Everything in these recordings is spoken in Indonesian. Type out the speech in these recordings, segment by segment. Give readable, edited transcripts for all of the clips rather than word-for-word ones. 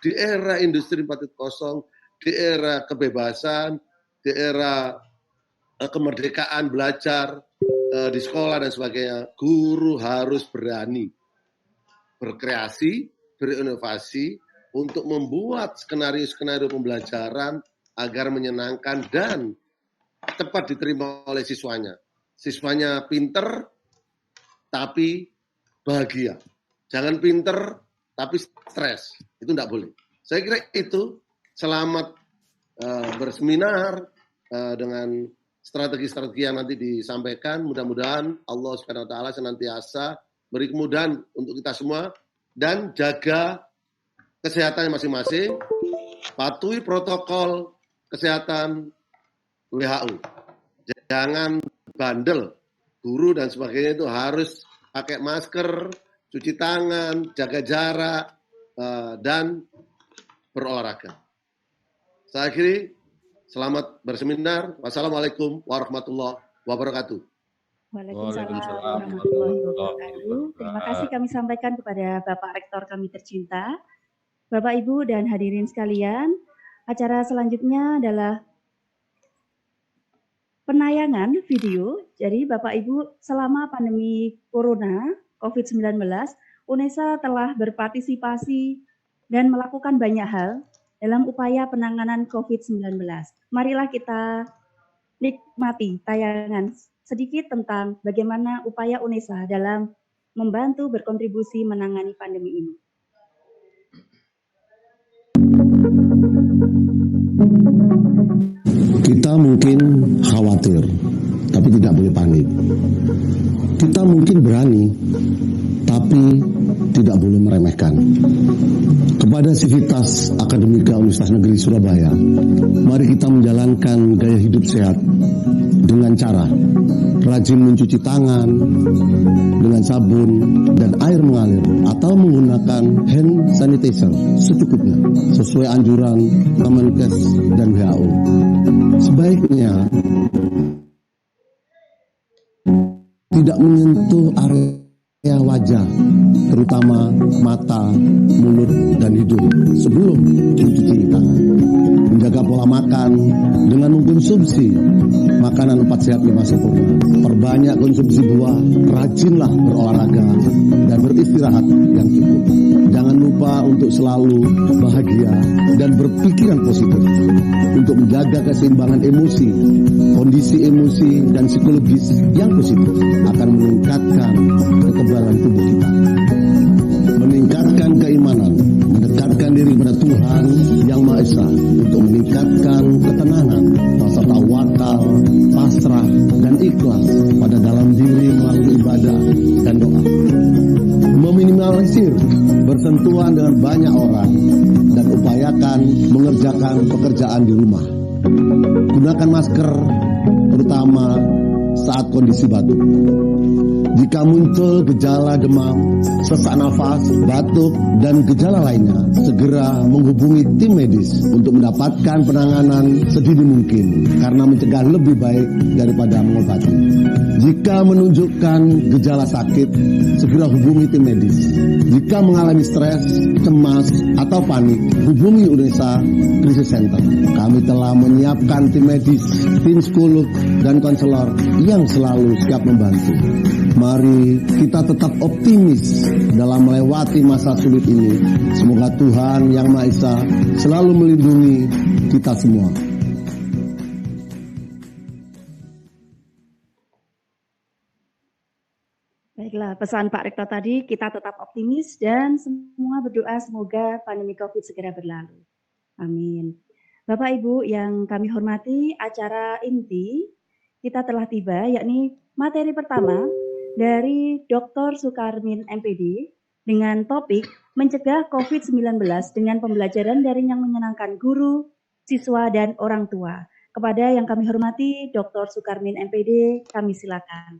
di era industri 4.0, di era kebebasan, di era kemerdekaan belajar di sekolah dan sebagainya, guru harus berani berkreasi, berinovasi untuk membuat skenario-skenario pembelajaran agar menyenangkan dan cepat diterima oleh siswanya. Siswanya pinter tapi bahagia. Jangan pinter tapi stres. Itu tidak boleh. Saya kira itu. Selamat berseminar dengan strategi-strategi yang nanti disampaikan. Mudah-mudahan Allah Subhanahu wa taala senantiasa beri kemudahan untuk kita semua dan jaga kesehatan masing-masing. Patuhi protokol kesehatan WHO. Jangan bandel. Guru dan sebagainya itu harus pakai masker, cuci tangan, jaga jarak, dan berolahraga. Saya akhiri, selamat berseminar. Wassalamualaikum warahmatullahi wabarakatuh. Waalaikumsalam warahmatullahi wabarakatuh. Terima kasih kami sampaikan kepada Bapak Rektor kami tercinta. Bapak, Ibu, dan hadirin sekalian, acara selanjutnya adalah penayangan video. Jadi Bapak Ibu, selama pandemi Corona COVID-19, UNESA telah berpartisipasi dan melakukan banyak hal dalam upaya penanganan COVID-19. Marilah kita nikmati tayangan sedikit tentang bagaimana upaya UNESA dalam membantu berkontribusi menangani pandemi ini. Kita mungkin khawatir, tapi tidak boleh panik. Kita mungkin berani, tapi tidak boleh meremehkan. Kepada Sivitas Akademika Universitas Negeri Surabaya, mari kita menjalankan gaya hidup sehat dengan cara rajin mencuci tangan dengan sabun dan air mengalir atau menggunakan hand sanitizer secukupnya sesuai anjuran Kemenkes dan WHO. Sebaiknya tidak menyentuh area wajah, terutama mata, mulut, dan hidung sebelum mencuci tangan. Menjaga pola makan dengan mengkonsumsi makanan 4 sehat 5 sempurna. Perbanyak konsumsi buah, rajinlah berolahraga dan beristirahat yang cukup. Jangan lupa untuk selalu bahagia dan berpikiran positif untuk menjaga keseimbangan emosi. Kondisi emosi dan psikologis yang positif akan meningkatkan kekebalan tubuh kita, meningkatkan keimanan, mendekatkan diri kepada Tuhan Yang Maha Esa untuk meningkatkan ketenangan, rasa tawakal, pasrah, dan ikhlas pada dalam diri melalui ibadah dan doa. Meminimalisir bersentuhan dengan banyak orang dan upayakan mengerjakan pekerjaan di rumah. Gunakan masker, terutama saat kondisi batuk. Jika muncul gejala demam, sesak nafas, batuk, dan gejala lainnya, segera menghubungi tim medis untuk mendapatkan penanganan sedini mungkin, karena mencegah lebih baik daripada mengobati. Jika menunjukkan gejala sakit, segera hubungi tim medis. Jika mengalami stres, cemas, atau panik, hubungi UNESA Crisis Center. Kami telah menyiapkan tim medis, tim psikolog, dan konselor yang selalu siap membantu. Mari kita tetap optimis dalam melewati masa sulit ini. Semoga Tuhan Yang Maha Esa selalu melindungi kita semua. Baiklah, pesan Pak Rektor tadi, kita tetap optimis dan semua berdoa semoga pandemi COVID segera berlalu. Amin. Bapak Ibu yang kami hormati, acara inti kita telah tiba, yakni materi pertama dari Dr. Sukarmin MPD dengan topik mencegah COVID-19 dengan pembelajaran daring yang menyenangkan guru, siswa, dan orang tua. Kepada yang kami hormati, Dr. Sukarmin MPD, kami silakan.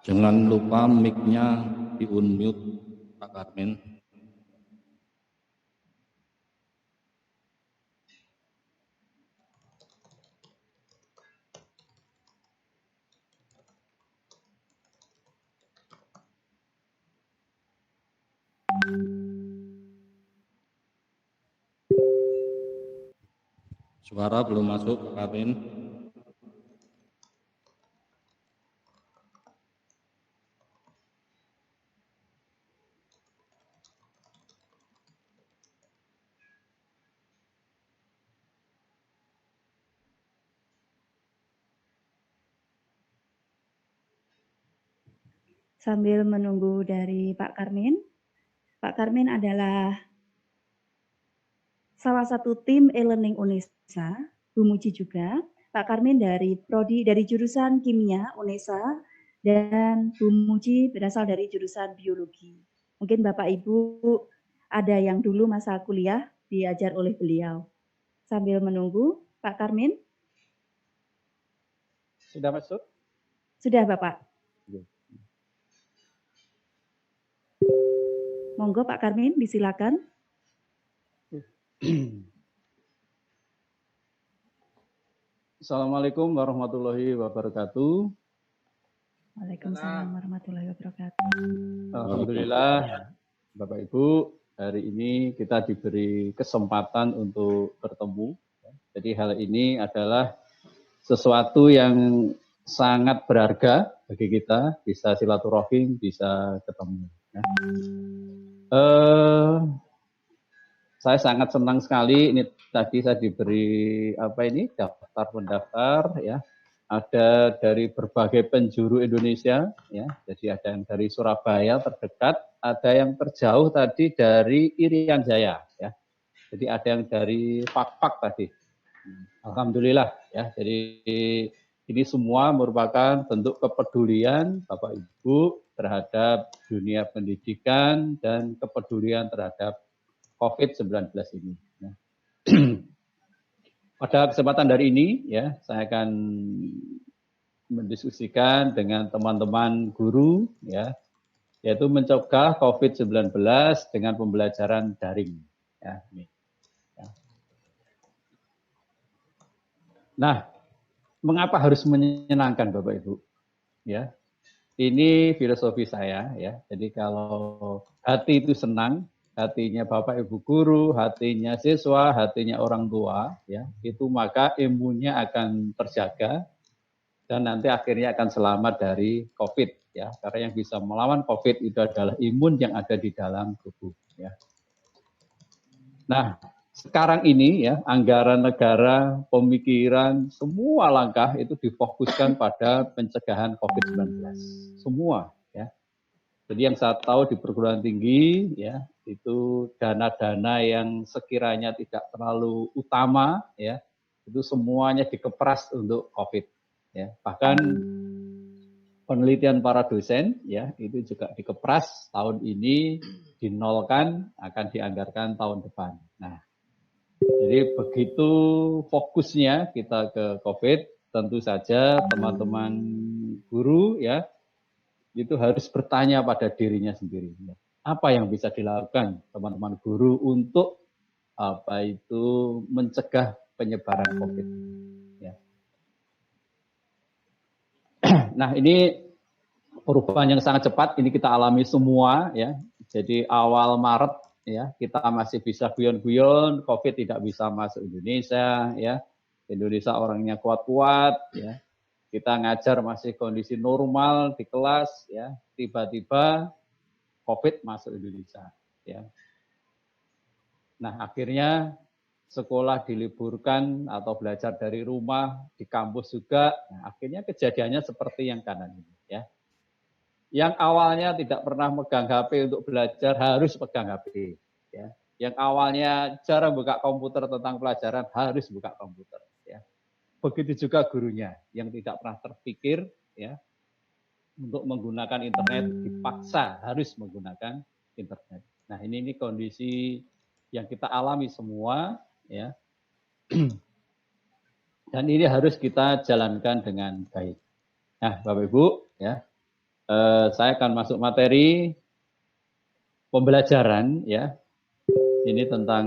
Jangan lupa mic-nya di-unmute, Pak Karmin. Suara belum masuk, Pak Karmin. Sambil menunggu dari Pak Karmin. Pak Karmin adalah salah satu tim e-learning UNESA, Bu Muji juga. Pak Karmin dari jurusan Kimia UNESA dan Bu Muji berasal dari jurusan Biologi. Mungkin Bapak Ibu ada yang dulu masa kuliah diajar oleh beliau. Sambil menunggu, Pak Karmin. Sudah masuk? Sudah, Bapak. Monggo Pak Karmin, disilakan. Assalamualaikum warahmatullahi wabarakatuh. Waalaikumsalam warahmatullahi wabarakatuh. Alhamdulillah, Bapak Ibu, hari ini kita diberi kesempatan untuk bertemu. Jadi hal ini adalah sesuatu yang sangat berharga bagi kita, bisa silaturahim, bisa ketemu. Saya sangat senang sekali, ini tadi saya diberi daftar pendaftar ya. Ada dari berbagai penjuru Indonesia ya. Jadi ada yang dari Surabaya terdekat, ada yang terjauh tadi dari Irian Jaya ya. Jadi ada yang dari Pak-Pak tadi. Alhamdulillah ya. Jadi ini semua merupakan bentuk kepedulian Bapak Ibu terhadap dunia pendidikan dan kepedulian terhadap COVID-19 ini. Pada kesempatan hari ini, ya, saya akan mendiskusikan dengan teman-teman guru, ya, yaitu mencegah COVID-19 dengan pembelajaran daring. Ya, ini. Ya. Nah, mengapa harus menyenangkan, Bapak Ibu? Ya, ini filosofi saya, ya. Jadi kalau hati itu senang, hatinya Bapak Ibu guru, hatinya siswa, hatinya orang tua, ya, itu maka imunnya akan terjaga dan nanti akhirnya akan selamat dari COVID, ya. Karena yang bisa melawan COVID itu adalah imun yang ada di dalam tubuh, ya. Nah, sekarang ini ya, anggaran negara, pemikiran, semua langkah itu difokuskan pada pencegahan COVID-19. Semua, ya. Jadi yang saya tahu di perguruan tinggi, ya, itu dana-dana yang sekiranya tidak terlalu utama, ya, itu semuanya dikepras untuk COVID, ya. Bahkan penelitian para dosen, ya, itu juga dikepras tahun ini, dinolkan, akan dianggarkan tahun depan. Nah, jadi begitu fokusnya kita ke COVID, tentu saja teman-teman guru, ya, itu harus bertanya pada dirinya sendiri. Apa yang bisa dilakukan teman-teman guru untuk mencegah penyebaran COVID. Ya. Nah, ini perubahan yang sangat cepat ini kita alami semua, ya. Jadi awal Maret, ya, kita masih bisa guyon-guyon, COVID tidak bisa masuk Indonesia, ya. Indonesia orangnya kuat-kuat, ya. Kita ngajar masih kondisi normal di kelas, ya. Tiba-tiba COVID masuk Indonesia, ya. Nah, akhirnya sekolah diliburkan atau belajar dari rumah, di kampus juga. Nah, akhirnya kejadiannya seperti yang kanan ini, ya. Yang awalnya tidak pernah megang HP untuk belajar harus pegang HP, ya. Yang awalnya jarang buka komputer tentang pelajaran harus buka komputer, ya. Begitu juga gurunya yang tidak pernah terpikir, ya, untuk menggunakan internet dipaksa harus menggunakan internet. Nah, ini kondisi yang kita alami semua, ya. Dan ini harus kita jalankan dengan baik. Nah, Bapak Ibu, ya, saya akan masuk materi pembelajaran, ya. Ini tentang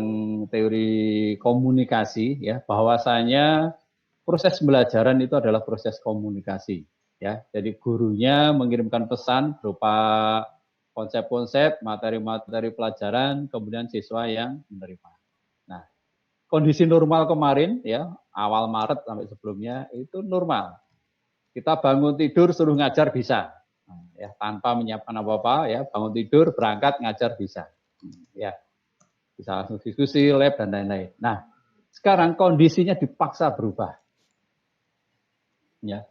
teori komunikasi, ya, bahwasanya proses pembelajaran itu adalah proses komunikasi. Ya, jadi gurunya mengirimkan pesan berupa konsep-konsep, materi-materi pelajaran, kemudian siswa yang menerima. Nah, kondisi normal kemarin ya, awal Maret sampai sebelumnya itu normal. Kita bangun tidur suruh ngajar bisa. Ya, tanpa menyiapkan apa-apa ya, bangun tidur, berangkat ngajar bisa. Ya. Bisa langsung diskusi, lab dan lain-lain. Nah, sekarang kondisinya dipaksa berubah. Ya.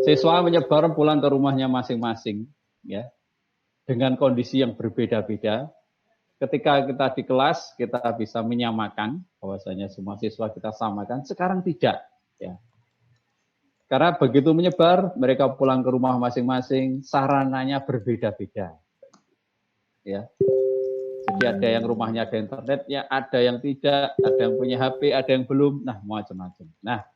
Siswa menyebar pulang ke rumahnya masing-masing ya. Dengan kondisi yang berbeda-beda, ketika kita di kelas, kita bisa menyamakan, bahwasanya semua siswa kita samakan, sekarang tidak. Ya. Karena begitu menyebar, mereka pulang ke rumah masing-masing, sarananya berbeda-beda. Ya. Jadi ada yang rumahnya ada internet, ya ada yang tidak, ada yang punya HP, ada yang belum, nah macam-macam. Nah,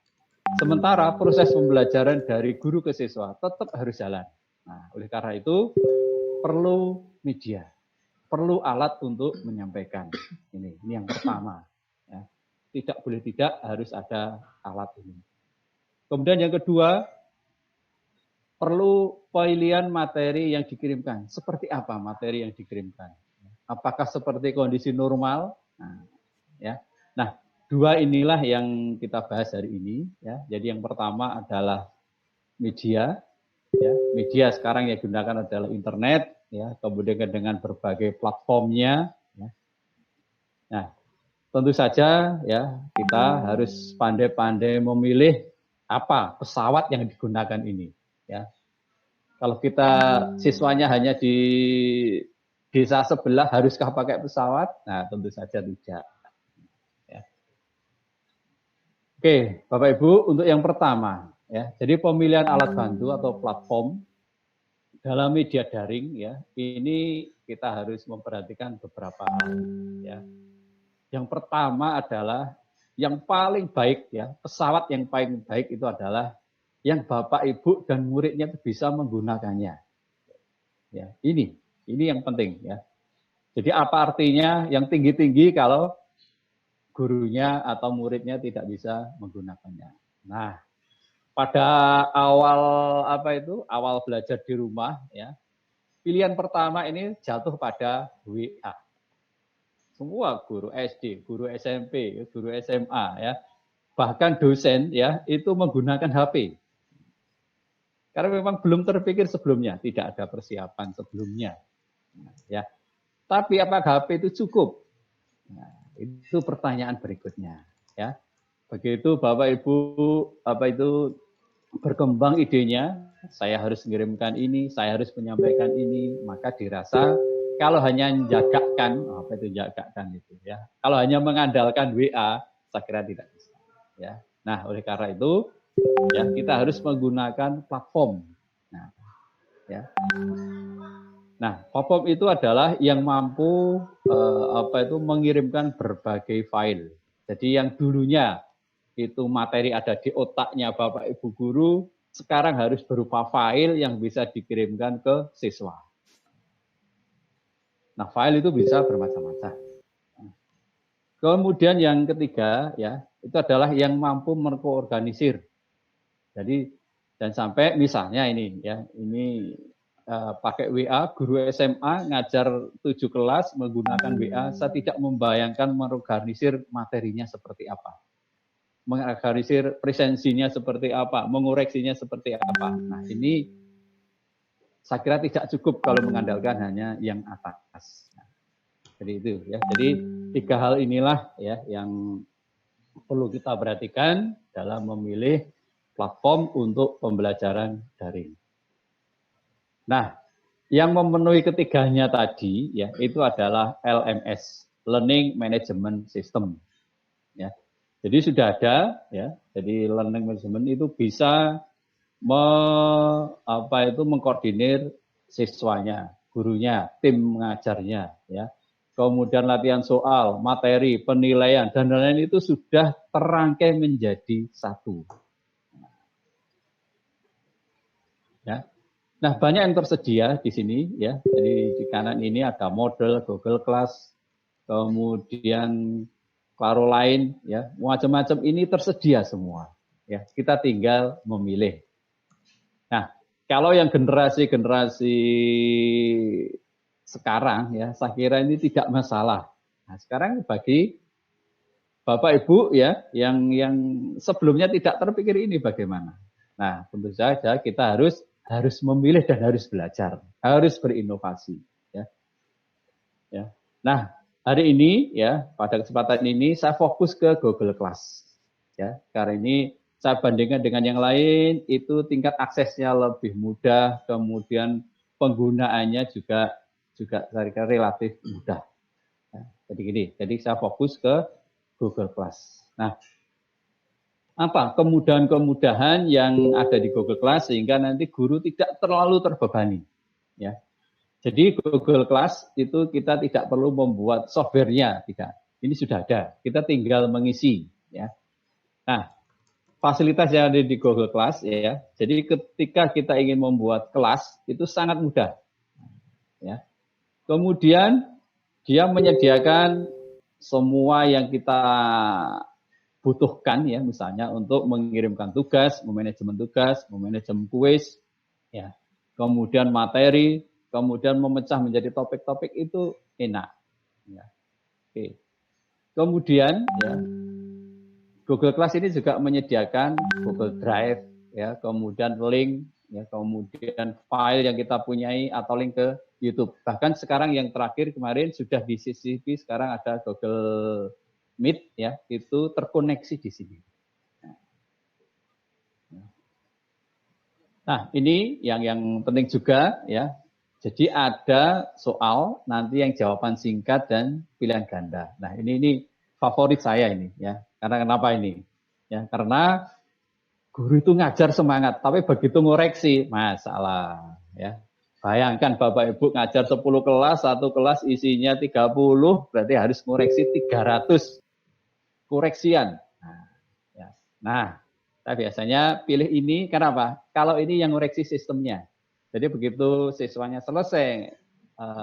sementara proses pembelajaran dari guru ke siswa tetap harus jalan. Nah, oleh karena itu, perlu media, perlu alat untuk menyampaikan. Ini yang pertama. Ya. Tidak boleh tidak harus ada alat ini. Kemudian yang kedua, perlu pilihan materi yang dikirimkan. Seperti apa materi yang dikirimkan? Apakah seperti kondisi normal? Nah, dua inilah yang kita bahas hari ini. Ya. Jadi yang pertama adalah media. Ya, media sekarang yang digunakan adalah internet, ya, kemudian dengan berbagai platformnya. Ya. Nah, tentu saja ya kita harus pandai-pandai memilih apa pesawat yang digunakan ini. Ya. Kalau kita siswanya hanya di desa sebelah, haruskah pakai pesawat? Nah, tentu saja tidak. Ya. Oke, Bapak Ibu, untuk yang pertama. Ya, jadi pemilihan alat bantu atau platform dalam media daring ya, ini kita harus memperhatikan beberapa hal ya. Yang pertama adalah yang paling baik ya, pesawat yang paling baik itu adalah yang Bapak Ibu dan muridnya bisa menggunakannya. Ya, ini yang penting ya. Jadi apa artinya yang tinggi-tinggi kalau gurunya atau muridnya tidak bisa menggunakannya. Nah, pada awal belajar di rumah ya, pilihan pertama ini jatuh pada WA. Semua guru SD, guru SMP, guru SMA ya, bahkan dosen ya itu menggunakan HP. Karena memang belum terpikir sebelumnya, tidak ada persiapan sebelumnya. Ya. Tapi apakah HP itu cukup? Nah, itu pertanyaan berikutnya ya. Begitu Bapak Ibu berkembang idenya, saya harus mengirimkan ini, saya harus menyampaikan ini, maka dirasa kalau hanya menjagakkan, itu ya. Kalau hanya mengandalkan WA, saya kira tidak bisa. Ya. Nah, oleh karena itu, ya kita harus menggunakan platform. Nah, platform itu adalah yang mampu mengirimkan berbagai file. Jadi yang dulunya itu materi ada di otaknya Bapak Ibu guru, sekarang harus berupa file yang bisa dikirimkan ke siswa. Nah, file itu bisa bermacam-macam. Kemudian yang ketiga ya, itu adalah yang mampu mengorganisir. Jadi dan sampai misalnya ini ya, ini pakai WA, guru SMA ngajar 7 kelas menggunakan WA, saya tidak membayangkan mengorganisir materinya seperti apa. Mengorganisir presensinya seperti apa, mengoreksinya seperti apa. Nah, ini saya kira tidak cukup kalau mengandalkan hanya yang atas. Nah, jadi itu ya. Jadi 3 hal inilah ya yang perlu kita perhatikan dalam memilih platform untuk pembelajaran daring. Nah, yang memenuhi ketiganya tadi ya itu adalah LMS, Learning Management System. Ya. Jadi sudah ada ya. Jadi learning management itu bisa mengkoordinir siswanya, gurunya, tim mengajarnya ya. Kemudian latihan soal, materi, penilaian dan lain-lain itu sudah terangkai menjadi satu. Ya. Nah, banyak yang tersedia di sini ya. Jadi di kanan ini ada model Google Class, kemudian Claro lain ya, macam-macam ini tersedia semua. Ya, kita tinggal memilih. Nah, kalau yang generasi sekarang ya, saya kira ini tidak masalah. Nah, sekarang bagi Bapak Ibu ya yang sebelumnya tidak terpikir ini bagaimana. Nah, tentu saja kita harus memilih dan harus belajar, harus berinovasi ya. Ya. Nah, hari ini ya, pada kesempatan ini saya fokus ke Google Class. Ya, karena ini saya bandingkan dengan yang lain, itu tingkat aksesnya lebih mudah, kemudian penggunaannya juga saya kira relatif mudah. Ya, jadi saya fokus ke Google Class. Nah, apa kemudahan-kemudahan yang ada di Google Class sehingga nanti guru tidak terlalu terbebani. Ya. Jadi Google Class itu kita tidak perlu membuat softwarenya, tidak. Ini sudah ada. Kita tinggal mengisi. Ya. Nah, fasilitas yang ada di Google Class, ya. Jadi ketika kita ingin membuat kelas itu sangat mudah. Ya. Kemudian dia menyediakan semua yang kita butuhkan, ya, misalnya untuk mengirimkan tugas, memanajemen kuis, ya. Kemudian materi. Kemudian memecah menjadi topik-topik itu enak. Ya. Oke. Kemudian ya, Google Class ini juga menyediakan Google Drive, ya, kemudian link, ya, kemudian file yang kita punyai atau link ke YouTube. Bahkan sekarang yang terakhir kemarin sudah di CCTV, sekarang ada Google Meet, ya, itu terkoneksi di sini. Nah, ini yang penting juga, ya. Jadi ada soal nanti yang jawaban singkat dan pilihan ganda. Nah, ini favorit saya ini, ya. Karena kenapa ini? Ya, karena guru itu ngajar semangat, tapi begitu ngoreksi masalah, ya. Bayangkan Bapak Ibu ngajar 10 kelas, satu kelas isinya 30, berarti harus ngoreksi 300 koreksian. Nah, ya. Nah, saya biasanya pilih ini kenapa? Kalau ini yang ngoreksi sistemnya. Jadi begitu siswanya selesai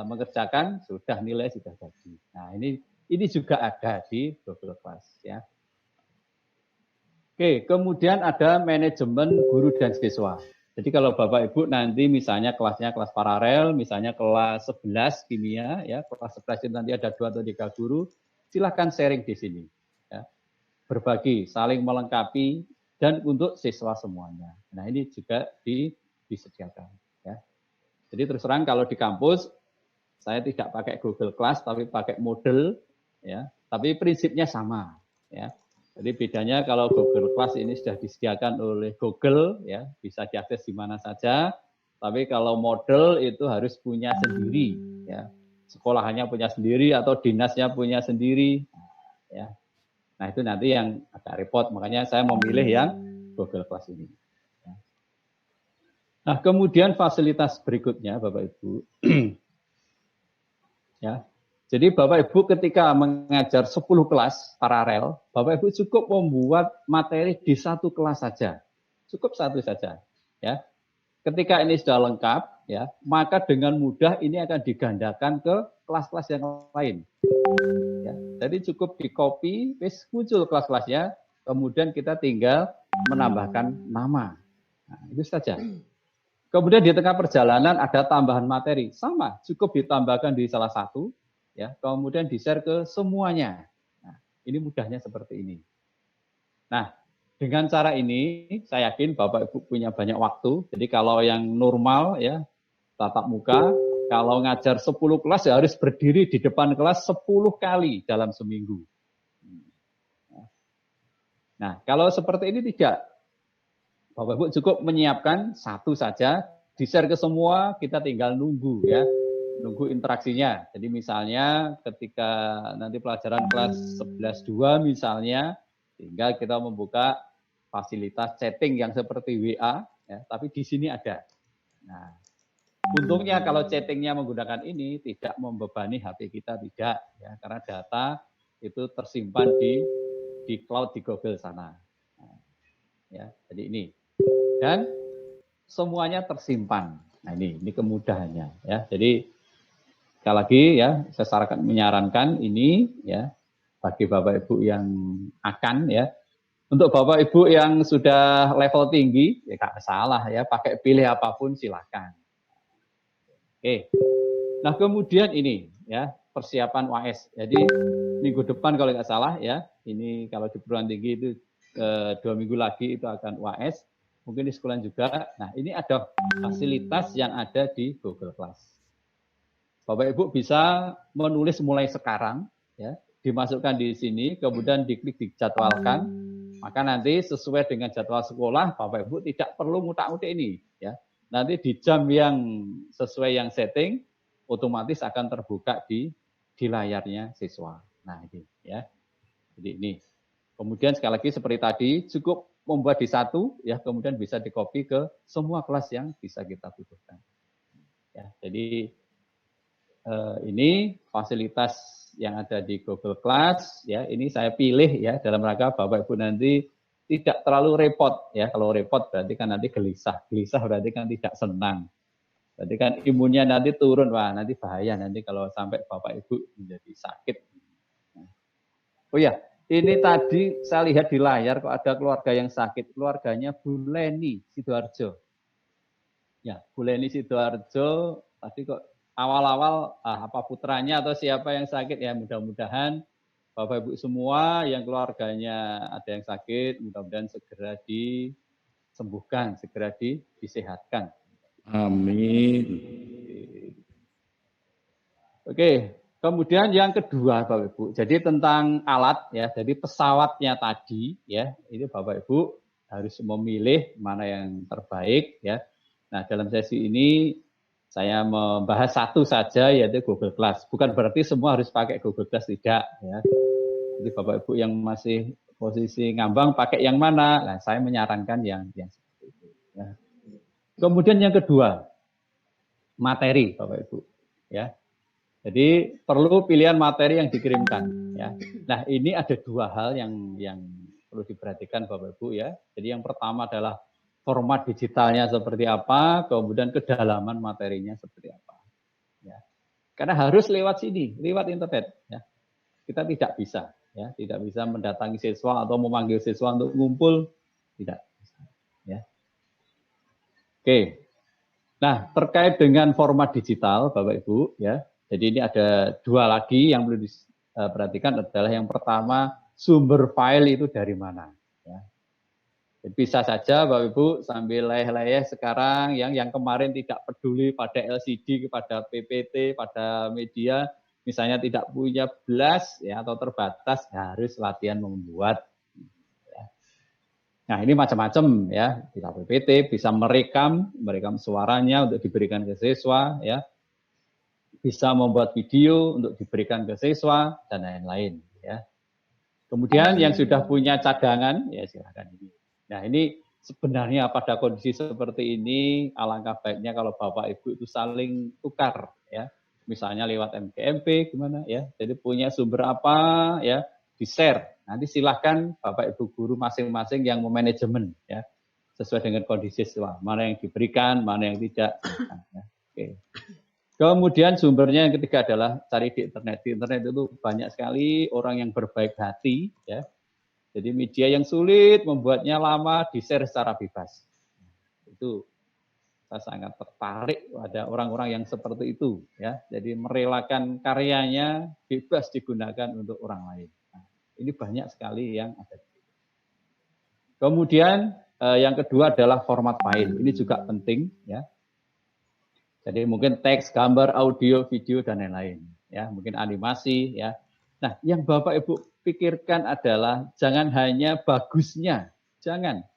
mengerjakan, sudah nilai sudah jadi. Nah, ini juga ada di Google Class, ya. Oke, kemudian ada manajemen guru dan siswa. Jadi kalau Bapak Ibu nanti misalnya kelasnya kelas paralel, misalnya kelas 11 kimia, ya, kelas 11 itu nanti ada 2 atau 3 guru, silahkan sharing di sini, ya. Berbagi, saling melengkapi, dan untuk siswa semuanya. Nah, ini juga disediakan. Jadi terus terang kalau di kampus saya tidak pakai Google Class tapi pakai Moodle, ya. Tapi prinsipnya sama, ya. Jadi bedanya kalau Google Class ini sudah disediakan oleh Google, ya, bisa diakses di mana saja. Tapi kalau Moodle itu harus punya sendiri, ya. Sekolahannya punya sendiri atau dinasnya punya sendiri, ya. Nah, itu nanti yang agak repot, makanya saya memilih yang Google Class ini. Nah, kemudian fasilitas berikutnya, Bapak Ibu. Ya. Jadi Bapak Ibu ketika mengajar 10 kelas paralel, Bapak Ibu cukup membuat materi di 1 kelas saja. Cukup 1 saja, ya. Ketika ini sudah lengkap, ya, maka dengan mudah ini akan digandakan ke kelas-kelas yang lain. Ya. Jadi cukup di-copy, muncul kelas-kelasnya, kemudian kita tinggal menambahkan nama. Nah, itu saja. Kemudian di tengah perjalanan ada tambahan materi, sama, cukup ditambahkan di salah satu, ya, kemudian di-share ke semuanya. Nah, ini mudahnya seperti ini. Nah, dengan cara ini, saya yakin Bapak Ibu punya banyak waktu. Jadi kalau yang normal, ya, tatap muka, kalau ngajar 10 kelas, ya harus berdiri di depan kelas 10 kali dalam seminggu. Nah, kalau seperti ini tidak. Bapak Ibu cukup menyiapkan 1 saja, di-share ke semua, kita tinggal nunggu, ya, nunggu interaksinya. Jadi misalnya ketika nanti pelajaran kelas 11-2 misalnya, tinggal kita membuka fasilitas chatting yang seperti WA, ya, tapi di sini ada. Nah, untungnya kalau chattingnya menggunakan ini tidak membebani HP kita, tidak, ya, karena data itu tersimpan di cloud di Google sana. Nah, ya, jadi ini. Dan semuanya tersimpan. Nah, ini kemudahannya, ya. Jadi sekali lagi, ya, saya menyarankan ini, ya, bagi Bapak Ibu yang akan, ya, untuk Bapak Ibu yang sudah level tinggi, ya nggak salah, ya, pakai pilih apapun silahkan. Oke. Nah, kemudian ini ya, persiapan UAS. Jadi minggu depan kalau nggak salah ya, ini kalau di perguruan tinggi itu 2 minggu lagi itu akan UAS, mungkin di sekolah juga. Nah, ini ada fasilitas yang ada di Google Class. Bapak Ibu bisa menulis mulai sekarang, ya, dimasukkan di sini, kemudian diklik dijadwalkan, maka nanti sesuai dengan jadwal sekolah, Bapak Ibu tidak perlu ngutak-ngutik ini, ya. Nanti di jam yang sesuai yang setting, otomatis akan terbuka di layarnya siswa. Nah, ini ya. Jadi ini. Kemudian sekali lagi seperti tadi, cukup membuat di satu, ya, kemudian bisa di-copy ke semua kelas yang bisa kita butuhkan. Ya, jadi ini fasilitas yang ada di Google Class, ya. Ini saya pilih ya dalam rangka Bapak Ibu nanti tidak terlalu repot, ya. Kalau repot berarti kan nanti gelisah, gelisah berarti kan tidak senang. Berarti kan imunnya nanti turun, wah nanti bahaya nanti kalau sampai Bapak Ibu menjadi sakit. Oh ya, ini tadi saya lihat di layar kok ada keluarga yang sakit, keluarganya Bu Leni Sidoarjo. Ya, Bu Leni Sidoarjo tadi kok awal-awal apa putranya atau siapa yang sakit ya, mudah-mudahan Bapak Ibu semua yang keluarganya ada yang sakit, mudah-mudahan segera disembuhkan, segera disehatkan. Amin. Oke, kemudian yang kedua Bapak Ibu, jadi tentang alat ya, jadi pesawatnya tadi ya, ini Bapak Ibu harus memilih mana yang terbaik ya. Nah, dalam sesi ini saya membahas satu saja yaitu Google Class. Bukan berarti semua harus pakai Google Class, tidak ya. Jadi Bapak Ibu yang masih posisi ngambang pakai yang mana? Nah, saya menyarankan yang seperti itu ya. Kemudian yang kedua, materi Bapak Ibu ya. Jadi perlu pilihan materi yang dikirimkan ya. Nah, ini ada dua hal yang perlu diperhatikan Bapak Ibu ya. Jadi yang pertama adalah format digitalnya seperti apa, kemudian kedalaman materinya seperti apa. Ya. Karena harus lewat sini, lewat internet. Ya. Kita tidak bisa, ya, tidak bisa mendatangi siswa atau memanggil siswa untuk ngumpul, tidak bisa. Ya. Oke. Nah, terkait dengan format digital, Bapak Ibu, ya. Jadi ini ada dua lagi yang perlu diperhatikan adalah yang pertama, sumber file itu dari mana. Ya. Bisa saja Bapak Ibu sambil leyeh-leyeh sekarang yang kemarin tidak peduli pada LCD, pada PPT, pada media, misalnya tidak punya blast ya atau terbatas, ya, harus latihan membuat. Ya. Nah, ini macam-macam ya, bisa PPT, bisa merekam suaranya untuk diberikan ke siswa ya. Bisa membuat video untuk diberikan ke siswa dan lain-lain ya. Kemudian yang sudah punya cadangan ya silakan ini. Nah, ini sebenarnya pada kondisi seperti ini alangkah baiknya kalau Bapak Ibu itu saling tukar ya. Misalnya lewat MGMP gimana ya. Jadi punya sumber apa ya, di-share. Nanti silahkan Bapak Ibu guru masing-masing yang memanajemen ya. Sesuai dengan kondisi siswa, mana yang diberikan, mana yang tidak. Ya. Oke. Kemudian sumbernya yang ketiga adalah cari di internet. Di internet itu banyak sekali orang yang berbaik hati ya. Jadi media yang sulit membuatnya lama di-share secara bebas. Itu saya sangat tertarik pada orang-orang yang seperti itu ya. Jadi merelakan karyanya bebas digunakan untuk orang lain. Nah, ini banyak sekali yang ada. Kemudian yang kedua adalah format file. Ini juga penting ya. Jadi mungkin teks, gambar, audio, video dan lain-lain ya, mungkin animasi ya. Nah, yang Bapak Ibu pikirkan adalah jangan hanya bagusnya, jangan.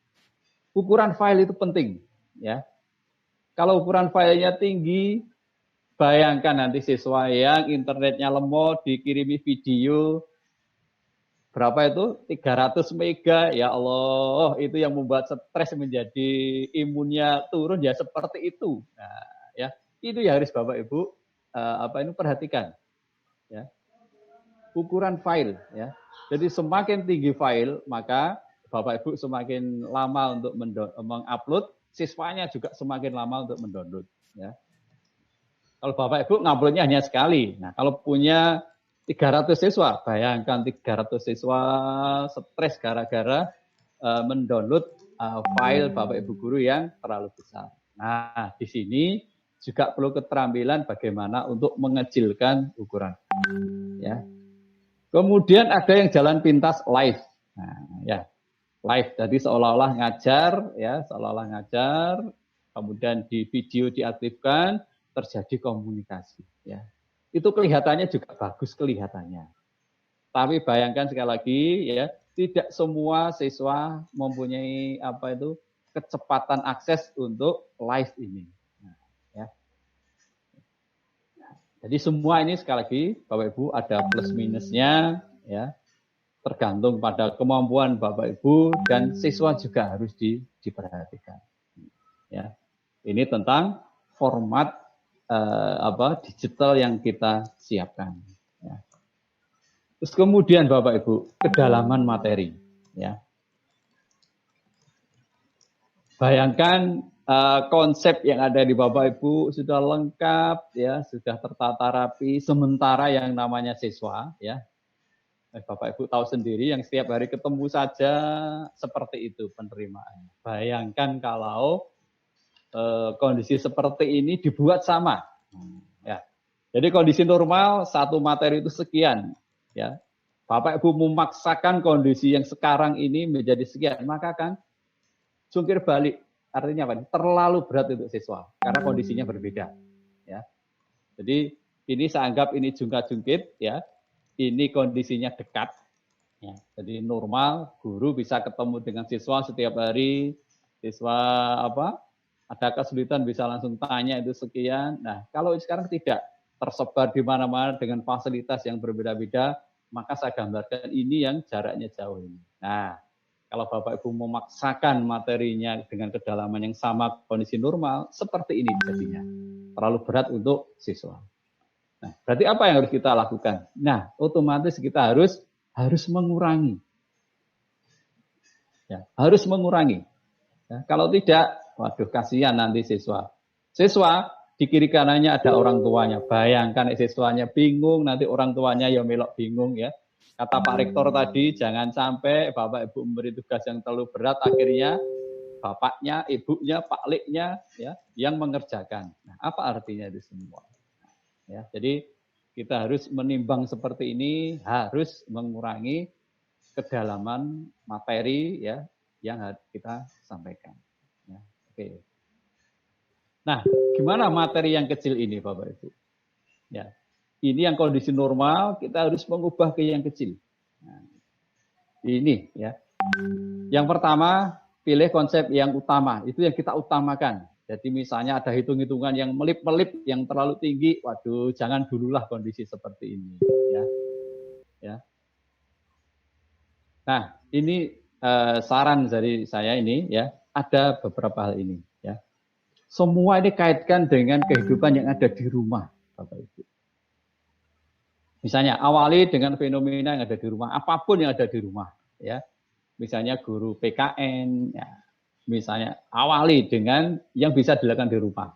Ukuran file itu penting ya. Kalau ukuran filenya tinggi, bayangkan nanti siswa yang internetnya lemot dikirimi video berapa itu 300 mega, ya Allah, itu yang membuat stres menjadi imunnya turun ya seperti itu. Nah, ya, itu ya harus Bapak Ibu perhatikan ya. Ukuran file ya. Jadi semakin tinggi file, maka Bapak Ibu semakin lama untuk mengupload, siswanya juga semakin lama untuk mendownload ya. Kalau Bapak Ibu nguploadnya hanya sekali. Nah, kalau punya 300 siswa, bayangkan 300 siswa stres gara-gara mendownload file Bapak Ibu guru yang terlalu besar. Nah, di sini juga perlu keterampilan bagaimana untuk mengecilkan ukuran. Ya. Kemudian ada yang jalan pintas live. Nah, ya. Live, jadi seolah-olah ngajar, ya, seolah-olah ngajar, kemudian di video diaktifkan, terjadi komunikasi. Ya. Itu kelihatannya juga bagus kelihatannya. Tapi bayangkan sekali lagi, ya, tidak semua siswa mempunyai kecepatan akses untuk live ini. Nah, ya. Jadi semua ini sekali lagi, Bapak Ibu, ada plus minusnya, ya, tergantung pada kemampuan Bapak Ibu dan siswa juga harus diperhatikan. Ya, ini tentang format digital yang kita siapkan. Ya. Terus kemudian Bapak Ibu, kedalaman materi. Ya. Bayangkan konsep yang ada di Bapak Ibu sudah lengkap, ya, sudah tertata rapi. Sementara yang namanya siswa, ya, Bapak Ibu tahu sendiri yang setiap hari ketemu saja seperti itu penerimaannya. Bayangkan kalau kondisi seperti ini dibuat sama, ya. Jadi kondisi normal satu materi itu sekian, ya. Bapak Ibu memaksakan kondisi yang sekarang ini menjadi sekian, maka kan jungkir balik. Artinya apa? Terlalu berat untuk siswa karena kondisinya berbeda, ya. Jadi ini saya anggap ini jungkat-jungkit, ya. Ini kondisinya dekat, ya. Jadi normal guru bisa ketemu dengan siswa setiap hari. Siswa ada kesulitan bisa langsung tanya itu sekian. Nah, kalau sekarang tidak, tersebar di mana-mana dengan fasilitas yang berbeda-beda, maka saya gambarkan ini yang jaraknya jauh ini. Nah, kalau Bapak Ibu memaksakan materinya dengan kedalaman yang sama kondisi normal, seperti ini jadinya. Terlalu berat untuk siswa. Nah, berarti apa yang harus kita lakukan? Nah, otomatis kita harus mengurangi. Ya, harus mengurangi. Ya, kalau tidak, waduh kasihan nanti siswa. Siswa di kiri kanannya ada orang tuanya. Bayangkan siswanya bingung, nanti orang tuanya ya melok bingung, ya. Kata Pak Rektor tadi, jangan sampai Bapak Ibu memberi tugas yang terlalu berat, akhirnya bapaknya, ibunya, Pak Liknya, ya, yang mengerjakan. Nah, apa artinya itu semua? Ya, jadi kita harus menimbang seperti ini, harus mengurangi kedalaman materi, ya, yang harus kita sampaikan. Ya, oke. Nah, gimana materi yang kecil ini, Bapak Ibu? Ya. Ini yang kondisi normal, kita harus mengubah ke yang kecil. Nah, ini, ya. Yang pertama, pilih konsep yang utama. Itu yang kita utamakan. Jadi misalnya ada hitung-hitungan yang melip-melip, yang terlalu tinggi. Waduh, jangan dululah kondisi seperti ini. Ya. Ya. Nah, ini saran dari saya ini, ya. Ada beberapa hal ini. Ya. Semua ini kaitkan dengan kehidupan yang ada di rumah, Bapak Ibu. Misalnya awali dengan fenomena yang ada di rumah, apapun yang ada di rumah, ya. Misalnya guru PKN, ya. Misalnya awali dengan yang bisa dilakukan di rumah,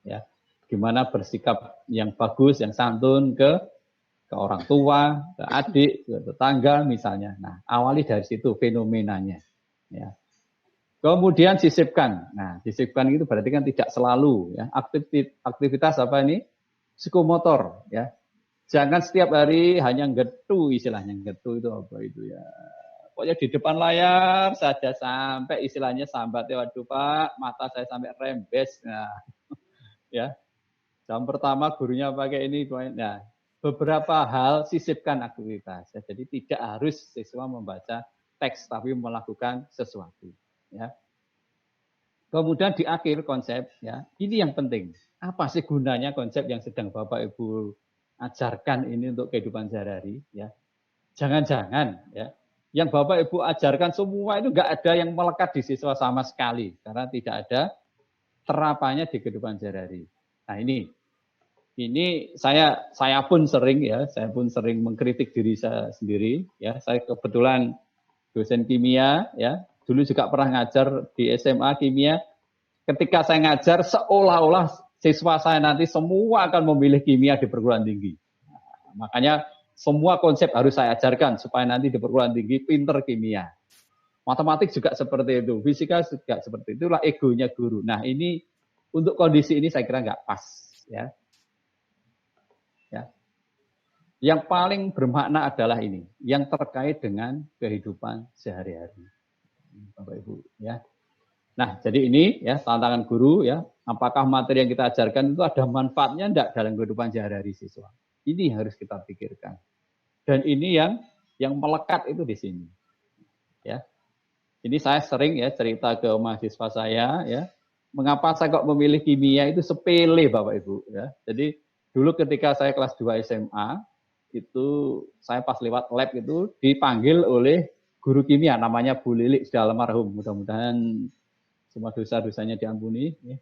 ya. Gimana bersikap yang bagus, yang santun ke orang tua, ke adik, ke tetangga, misalnya. Nah, awali dari situ fenomenanya, ya. Kemudian sisipkan. Nah, sisipkan itu berarti kan tidak selalu, ya. Aktivitas apa ini? Psikomotor, ya. Jangan setiap hari hanya getu, istilahnya getu itu apa itu, ya. Pokoknya di depan layar saja sampai istilahnya sambat, ya, waduh Pak, mata saya sampai rembes. Nah, ya. Jam pertama gurunya pakai ini, nah, beberapa hal sisipkan aktivitas. Ya. Jadi tidak harus siswa membaca teks, tapi melakukan sesuatu. Ya. Kemudian di akhir konsep, ya, ini yang penting. Apa sih gunanya konsep yang sedang Bapak Ibu ajarkan ini untuk kehidupan sehari-hari, ya. Jangan-jangan, ya, yang Bapak Ibu ajarkan semua itu enggak ada yang melekat di siswa sama sekali karena tidak ada terapannya di kehidupan sehari-hari. Nah, ini saya pun sering, ya, saya pun sering mengkritik diri saya sendiri, ya. Saya kebetulan dosen kimia, ya. Dulu juga pernah ngajar di SMA kimia. Ketika saya ngajar seolah-olah siswa saya nanti semua akan memilih kimia di perguruan tinggi. Nah, makanya semua konsep harus saya ajarkan supaya nanti di perguruan tinggi pinter kimia. Matematik juga seperti itu, fisika juga seperti itu. Itulah egonya guru. Nah, ini untuk kondisi ini saya kira nggak pas, ya. Ya. Yang paling bermakna adalah ini, yang terkait dengan kehidupan sehari-hari, Bapak Ibu, ya. Nah, jadi ini ya tantangan guru, ya. Apakah materi yang kita ajarkan itu ada manfaatnya enggak dalam kehidupan sehari-hari siswa? Ini harus kita pikirkan. Dan ini yang melekat itu di sini. Ya. Ini saya sering ya cerita ke mahasiswa saya, ya. Mengapa saya kok memilih kimia itu sepele, Bapak Ibu, ya. Jadi dulu ketika saya kelas 2 SMA, itu saya pas lewat lab itu dipanggil oleh guru kimia namanya Bu Lilik, sudah almarhum. Mudah-mudahan semua dosa-dosanya diampuni. Ya.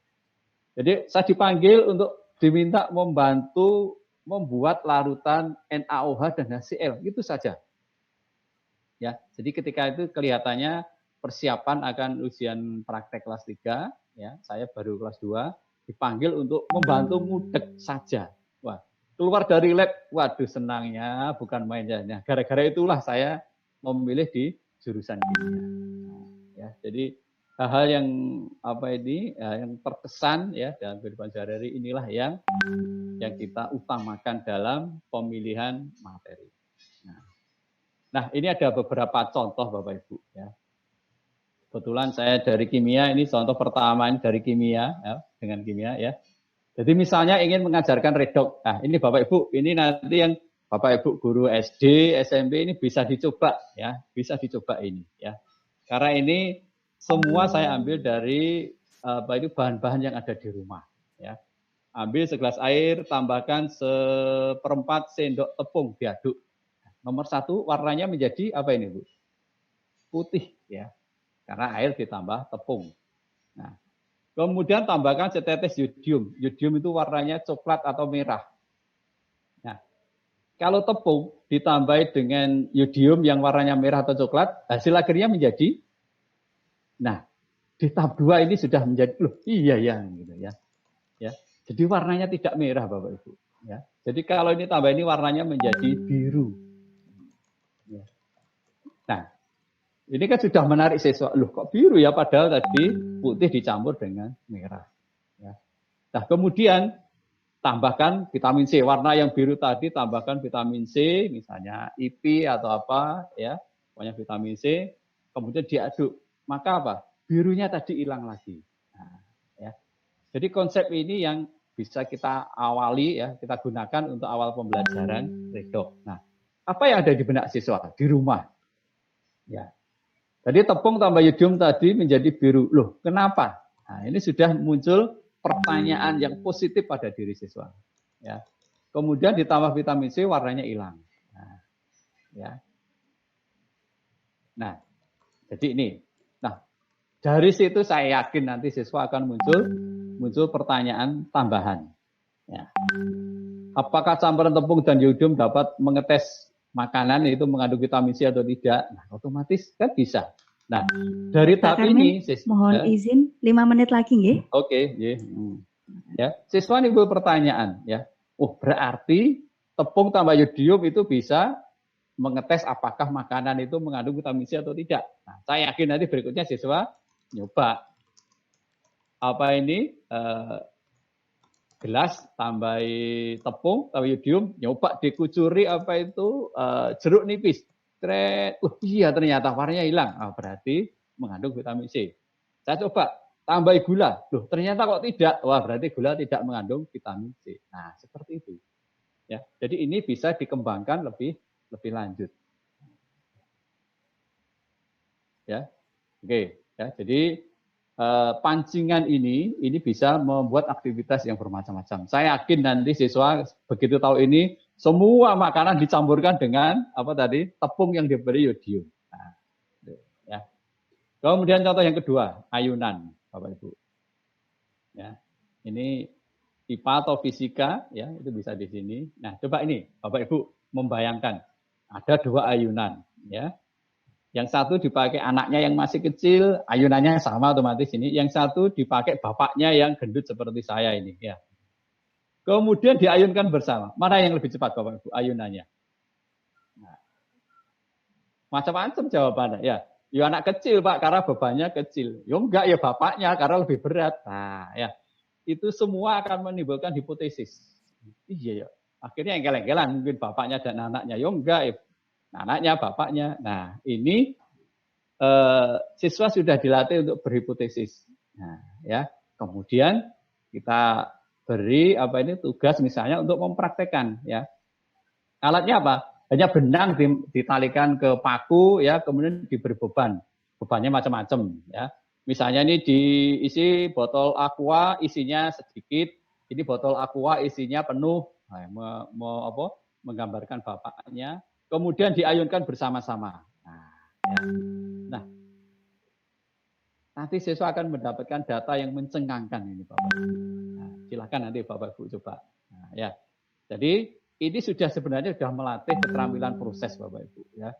Jadi saya dipanggil untuk diminta membantu membuat larutan NaOH dan HCl, itu saja. Ya, jadi ketika itu kelihatannya persiapan akan ujian praktek kelas 3, ya, saya baru kelas 2, dipanggil untuk membantu ngudek saja. Wah, keluar dari lab, waduh senangnya bukan mainnya. Nah, gara-gara itulah saya memilih di jurusan kimia. Ya, jadi hal-hal yang yang terkesan ya dalam kehidupan sehari-hari inilah yang kita utamakan dalam pemilihan materi. Nah, ini ada beberapa contoh Bapak Ibu, ya. Kebetulan saya dari kimia, ini contoh pertama ini dari kimia, ya, dengan kimia, ya. Jadi misalnya ingin mengajarkan redok. Nah, ini Bapak Ibu, ini nanti yang Bapak Ibu guru SD, SMP ini bisa dicoba, ya, bisa dicoba ini, ya. Karena ini semua saya ambil dari bahan-bahan yang ada di rumah, ya. Ambil segelas air, tambahkan 1/4 sendok tepung, diaduk. Nomor 1 warnanya menjadi apa ini, Bu? Putih, ya. Karena air ditambah tepung. Nah, kemudian tambahkan setetes yodium. Yodium itu warnanya coklat atau merah. Nah, kalau tepung ditambah dengan yodium yang warnanya merah atau coklat, hasil akhirnya menjadi, nah, di tahap 2 ini sudah menjadi, loh iya ya, gitu ya. Ya, jadi warnanya tidak merah Bapak Ibu. Ya, jadi kalau ini tambah ini warnanya menjadi biru. Ya. Nah, ini kan sudah menarik siswa. Loh kok biru ya, padahal tadi putih dicampur dengan merah. Ya. Nah, kemudian tambahkan vitamin C. Warna yang biru tadi tambahkan vitamin C, misalnya IP atau apa, ya, pokoknya vitamin C. Kemudian diaduk. Maka apa? Birunya tadi hilang lagi. Nah, ya. Jadi konsep ini yang bisa kita awali, ya, kita gunakan untuk awal pembelajaran redok. Nah, apa yang ada di benak siswa di rumah? Ya. Jadi tepung tambah yodium tadi menjadi biru. Loh, kenapa? Nah, ini sudah muncul pertanyaan yang positif pada diri siswa. Ya. Kemudian ditambah vitamin C, warnanya hilang. Nah, ya. Nah, jadi ini. Nah, dari situ saya yakin nanti siswa akan muncul pertanyaan tambahan. Ya. Apakah campuran tepung dan yodium dapat mengetes makanan itu mengandung vitamin C atau tidak? Nah, otomatis kan bisa. Nah, dari tahap ini, mohon izin 5 menit lagi, nggih. Oke, ya. Siswa nimbul pertanyaan, ya. Oh, berarti tepung tambah yodium itu bisa mengetes apakah makanan itu mengandung vitamin C atau tidak. Nah, saya yakin nanti berikutnya siswa nyoba apa ini gelas tambah tepung tambah yodium, nyoba dikucuri apa itu jeruk nipis. Iya ternyata warnanya hilang. Berarti mengandung vitamin C. Saya coba tambah gula. Loh, ternyata kok tidak. Wah, berarti gula tidak mengandung vitamin C. Nah, seperti itu. Ya, jadi ini bisa dikembangkan lebih lanjut. Ya. Oke, ya. Jadi pancingan ini bisa membuat aktivitas yang bermacam-macam. Saya yakin nanti siswa begitu tahu ini, semua makanan dicampurkan dengan apa tadi, tepung yang diberi yodium. Nah, ya. Kemudian contoh yang kedua, ayunan, Bapak Ibu. Ya, ini IPA atau fisika, ya itu bisa di sini. Nah, coba ini, Bapak Ibu membayangkan ada 2 ayunan, ya. Yang satu dipakai anaknya yang masih kecil, ayunannya sama otomatis ini. Yang satu dipakai bapaknya yang gendut seperti saya ini, ya. Kemudian diayunkan bersama. Mana yang lebih cepat Bapak Ibu ayunannya? Nah, macam-macam jawabannya, ya. Ya anak kecil Pak, karena bebannya kecil. Ya enggak, ya bapaknya karena lebih berat. Nah, ya. itu semua akan menimbulkan hipotesis. Iya ya, akhirnya engkel-engkelan mungkin bapaknya dan anaknya, ya enggak, anaknya, bapaknya. Nah ini siswa sudah dilatih untuk berhipotesis. Nah ya, kemudian kita beri tugas misalnya untuk mempraktekkan ya. Alatnya apa? Hanya benang ditalikan ke paku ya, kemudian diberi beban. Bebannya macam-macam ya. Misalnya ini diisi botol aqua isinya sedikit, ini botol aqua isinya penuh. Nah, menggambarkan bapaknya, kemudian diayunkan bersama-sama. Nah, nanti siswa akan mendapatkan data yang mencengangkan ini Bapak Ibu. Nah, silakan nanti Bapak Ibu coba. Nah, ya. Jadi ini sebenarnya sudah melatih keterampilan proses Bapak Ibu ya.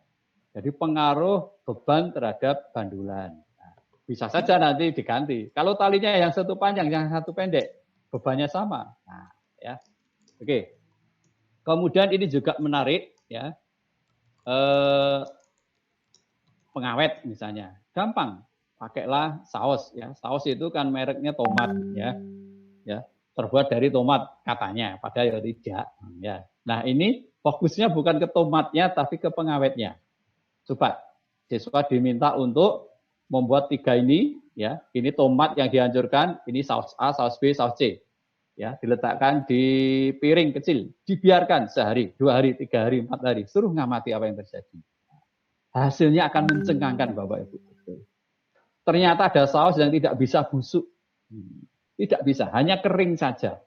Jadi pengaruh beban terhadap bandulan. Nah, bisa saja nanti diganti. Kalau talinya yang satu panjang, yang satu pendek, bebannya sama. Nah, ya. Oke. Kemudian ini juga menarik ya. Pengawet misalnya. Gampang. Pakailah saus ya. Saus itu kan mereknya tomat ya. Ya. Terbuat dari tomat katanya, padahal tidak. Ya. Nah ini fokusnya bukan ke tomatnya, tapi ke pengawetnya. Coba, siswa diminta untuk membuat 3 ini, ya. Ini tomat yang dihancurkan, ini saus A, saus B, saus C. Ya, diletakkan di piring kecil, dibiarkan sehari, 2 hari, 3 hari, 4 hari, suruh ngamati apa yang terjadi. Hasilnya akan mencengangkan Bapak Ibu. Ternyata ada saus yang tidak bisa busuk. Tidak bisa, hanya kering saja.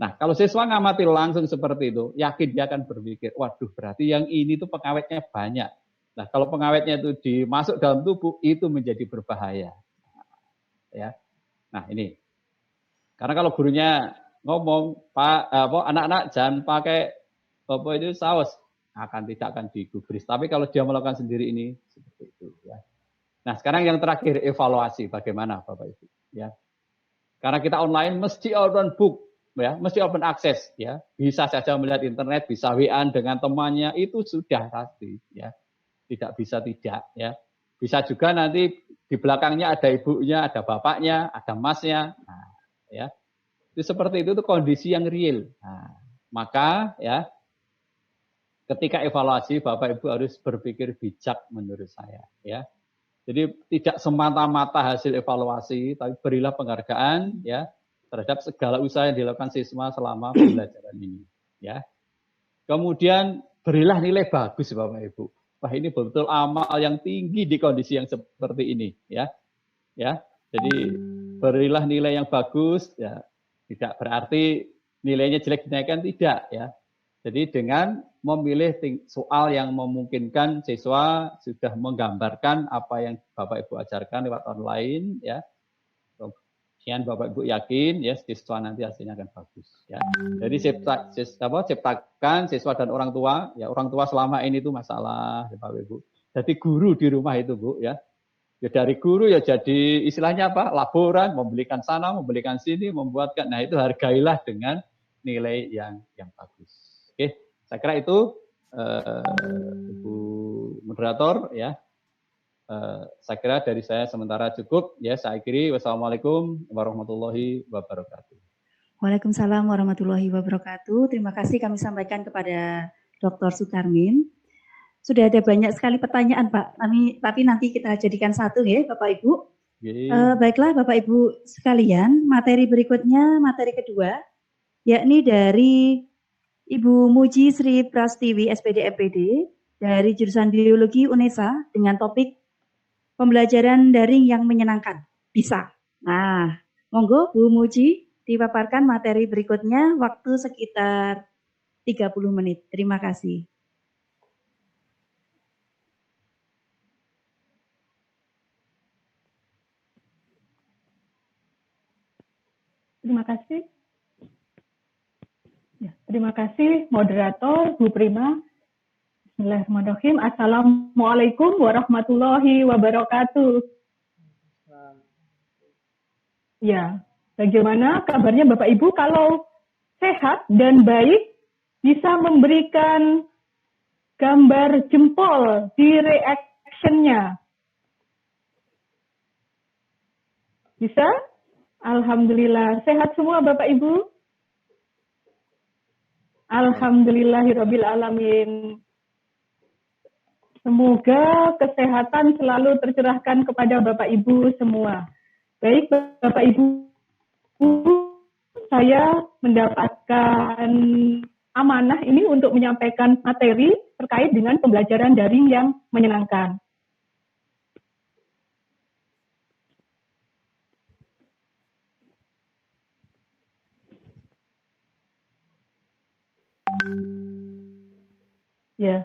Nah, kalau siswa ngamati langsung seperti itu, yakin dia akan berpikir, waduh berarti yang ini tuh pengawetnya banyak. Nah, kalau pengawetnya itu dimasuk dalam tubuh, itu menjadi berbahaya. Ya, nah ini. Karena kalau gurunya ngomong, anak-anak jangan pakai itu saus, tidak akan digubris. Tapi kalau dia melakukan sendiri ini seperti itu. Ya. Nah, sekarang yang terakhir evaluasi, bagaimana Bapak Ibu? Ya. Karena kita online mesti open book. Ya, mesti open access ya, bisa saja melihat internet, bisa WA dengan temannya, itu sudah pasti ya, tidak bisa tidak ya, bisa juga nanti di belakangnya ada ibunya, ada bapaknya, ada masnya, nah, ya, itu seperti itu kondisi yang real. Nah, maka ya, ketika evaluasi Bapak Ibu harus berpikir bijak menurut saya ya, jadi tidak semata-mata hasil evaluasi, tapi berilah penghargaan ya terhadap segala usaha yang dilakukan siswa selama pembelajaran ini. Ya. Kemudian berilah nilai bagus Bapak Ibu. Wah ini betul amal yang tinggi di kondisi yang seperti ini. Ya. Jadi berilah nilai yang bagus. Ya. Tidak berarti nilainya jelek dinaikkan, tidak. Ya. Jadi dengan memilih soal yang memungkinkan siswa sudah menggambarkan apa yang Bapak Ibu ajarkan lewat online. Ya. Kemudian Bapak Ibu yakin ya siswa nanti hasilnya akan bagus ya. Jadi ciptakan siswa dan orang tua ya, orang tua selama ini itu masalah ya, Bapak Ibu. Jadi guru di rumah itu Bu ya. Ya dari guru ya jadi istilahnya apa? Laporan, membelikan sana, membelikan sini, membuatkan. Nah, itu hargailah dengan nilai yang bagus. Oke, saya kira itu Ibu moderator ya. Saya kira dari saya sementara cukup ya. Saya akhiri. Wassalamualaikum warahmatullahi wabarakatuh. Waalaikumsalam warahmatullahi wabarakatuh. Terima kasih kami sampaikan kepada Dr. Sutarmin. Sudah ada banyak sekali pertanyaan Pak. Tapi nanti kita jadikan satu ya Bapak Ibu. Baiklah Bapak Ibu sekalian, materi berikutnya, materi kedua, yakni dari Ibu Muji Sri Prastiwi SPD MPD dari jurusan Biologi UNESA dengan topik pembelajaran daring yang menyenangkan. Bisa. Nah, monggo Bu Muji dipaparkan materi berikutnya, waktu sekitar 30 menit. Terima kasih. Terima kasih. Ya, terima kasih moderator Bu Prima. Bismillahirrahmanirrahim. Assalamualaikum warahmatullahi wabarakatuh. Ya, bagaimana kabarnya Bapak Ibu? Kalau sehat dan baik, bisa memberikan gambar jempol di reaction-nya. Bisa? Alhamdulillah. Sehat semua Bapak Ibu? Alhamdulillahirabbil alamin. Semoga kesehatan selalu tercurahkan kepada Bapak Ibu semua. Baik Bapak Ibu, saya mendapatkan amanah ini untuk menyampaikan materi terkait dengan pembelajaran daring yang menyenangkan. Ya,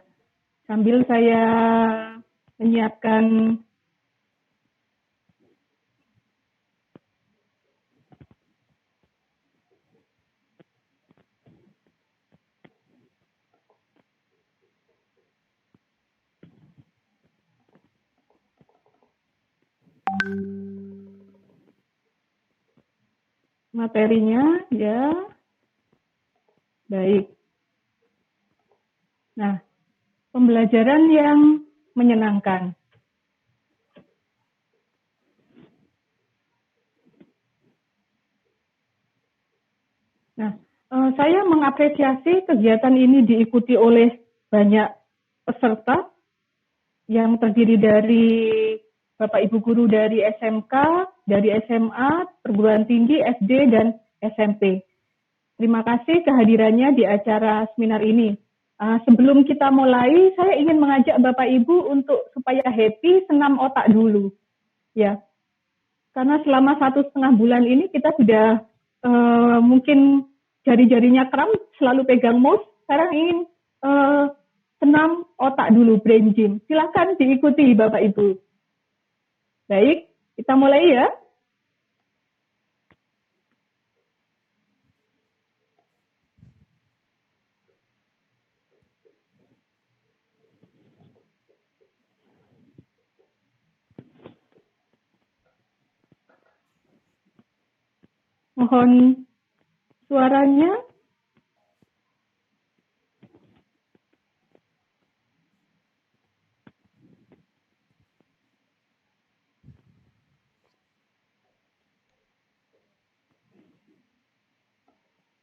sambil saya menyiapkan materinya, ya. Baik. Nah, pembelajaran yang menyenangkan. Nah, saya mengapresiasi kegiatan ini diikuti oleh banyak peserta yang terdiri dari Bapak Ibu guru dari SMK, dari SMA, perguruan tinggi, SD, dan SMP. Terima kasih kehadirannya di acara seminar ini. Sebelum kita mulai, saya ingin mengajak Bapak Ibu untuk supaya happy, senam otak dulu. Ya, karena selama 1,5 bulan ini kita sudah mungkin jari-jarinya kram, selalu pegang mouse. Sekarang ingin senam otak dulu, brain gym. Silakan diikuti Bapak Ibu. Baik, kita mulai ya. Mohon suaranya.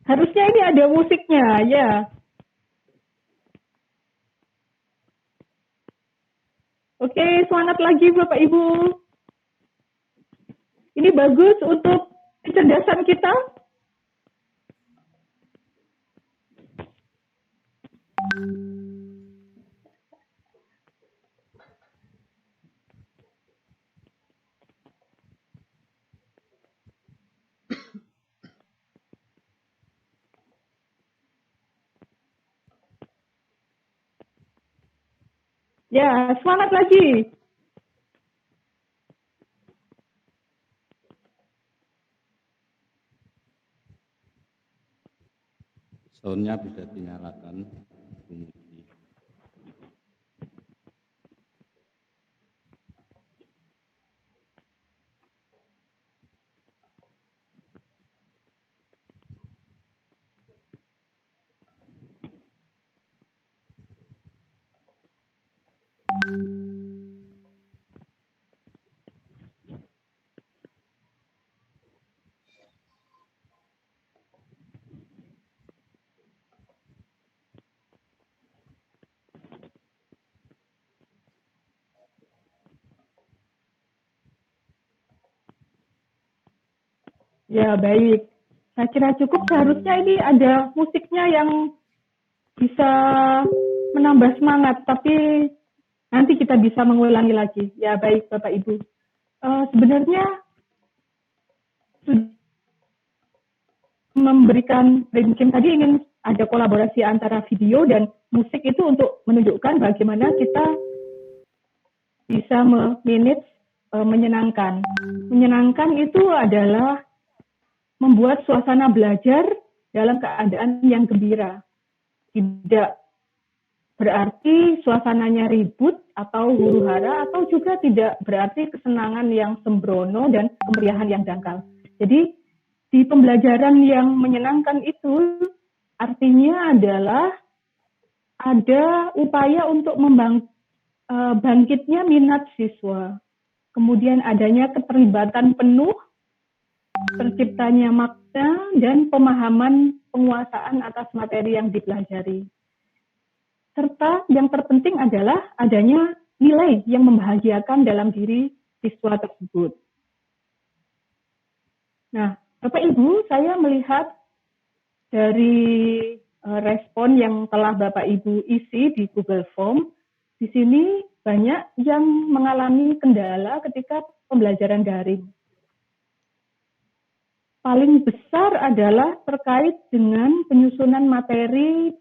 Harusnya ini ada musiknya, ya. Oke, semangat lagi Bapak Ibu. Ini bagus untuk kecerdasan kita. Ya, semangat lagi. Soundnya bisa dinyalakan. Ya, baik. Saya kira cukup. Seharusnya ini ada musiknya yang bisa menambah semangat, tapi nanti kita bisa mengulangi lagi. Ya, baik Bapak Ibu. Sebenarnya memberikan brain gym tadi ingin ada kolaborasi antara video dan musik itu untuk menunjukkan bagaimana kita bisa memanage menyenangkan. Menyenangkan itu adalah membuat suasana belajar dalam keadaan yang gembira. Tidak berarti suasananya ribut atau huru-hara, atau juga tidak berarti kesenangan yang sembrono dan kemeriahan yang dangkal. Jadi di pembelajaran yang menyenangkan itu artinya adalah ada upaya untuk bangkitnya minat siswa. Kemudian adanya keterlibatan penuh terciptanya makna dan pemahaman penguasaan atas materi yang dipelajari. Serta yang terpenting adalah adanya nilai yang membahagiakan dalam diri siswa tersebut. Nah, Bapak Ibu, saya melihat dari respon yang telah Bapak Ibu isi di Google Form, di sini banyak yang mengalami kendala ketika pembelajaran daring. Paling besar adalah terkait dengan penyusunan materi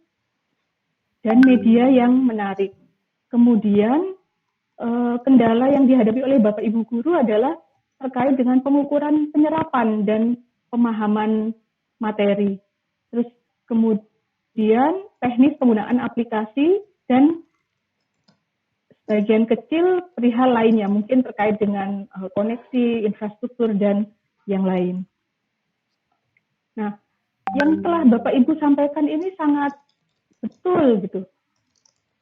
dan media yang menarik. Kemudian kendala yang dihadapi oleh Bapak Ibu guru adalah terkait dengan pengukuran penyerapan dan pemahaman materi. Terus kemudian teknis penggunaan aplikasi dan sebagian kecil perihal lainnya, mungkin terkait dengan koneksi, infrastruktur, dan yang lain. Nah, yang telah Bapak Ibu sampaikan ini sangat betul gitu.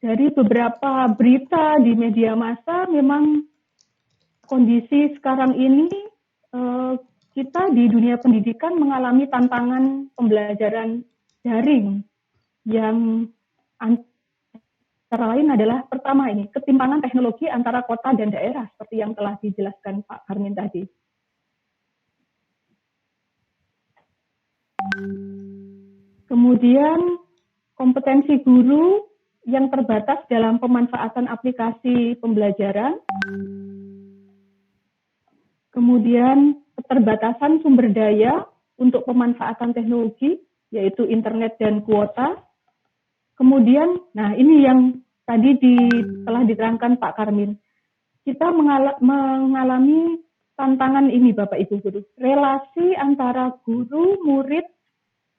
Dari beberapa berita di media massa, memang kondisi sekarang ini kita di dunia pendidikan mengalami tantangan pembelajaran daring yang antara lain adalah pertama ini, ketimpangan teknologi antara kota dan daerah seperti yang telah dijelaskan Pak Karmin tadi. Kemudian kompetensi guru yang terbatas dalam pemanfaatan aplikasi pembelajaran. Kemudian keterbatasan sumber daya untuk pemanfaatan teknologi, yaitu internet dan kuota. Kemudian, nah ini yang tadi telah diterangkan Pak Karmin. Kita mengalami tantangan ini Bapak Ibu guru. Relasi antara guru, murid,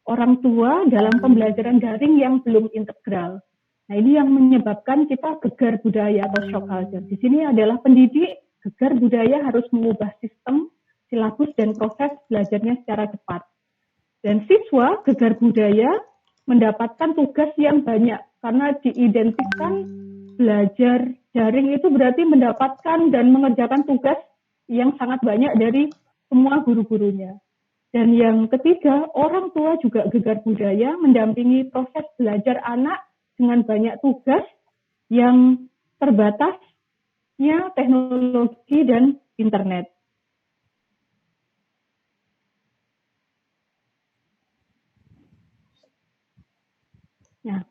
orang tua dalam pembelajaran daring yang belum integral. Nah ini yang menyebabkan kita gegar budaya atau shock culture. Di sini adalah pendidik gegar budaya harus mengubah sistem, silabus, dan proses belajarnya secara cepat. Dan siswa gegar budaya mendapatkan tugas yang banyak karena diidentikan belajar daring itu berarti mendapatkan dan mengerjakan tugas yang sangat banyak dari semua guru-gurunya. Dan yang ketiga, orang tua juga gegar budaya mendampingi proses belajar anak dengan banyak tugas yang terbatasnya teknologi dan internet. Nah,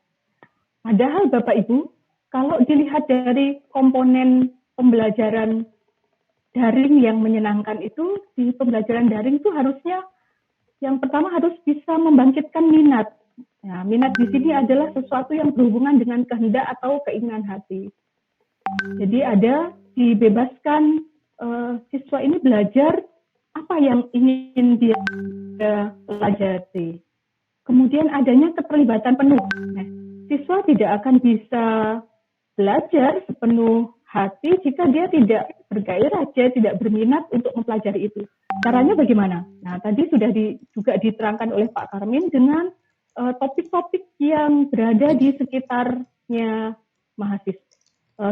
padahal Bapak Ibu, kalau dilihat dari komponen pembelajaran daring yang menyenangkan itu, di pembelajaran daring itu harusnya yang pertama harus bisa membangkitkan minat. Nah, minat di sini adalah sesuatu yang berhubungan dengan kehendak atau keinginan hati. Jadi ada dibebaskan siswa ini belajar apa yang ingin dia pelajari. Kemudian adanya keterlibatan penuh. Nah, siswa tidak akan bisa belajar sepenuh hati jika dia tidak bergairah, dia tidak berminat untuk mempelajari itu. Caranya bagaimana? Nah, tadi sudah juga diterangkan oleh Pak Karmin dengan topik-topik yang berada di sekitarnya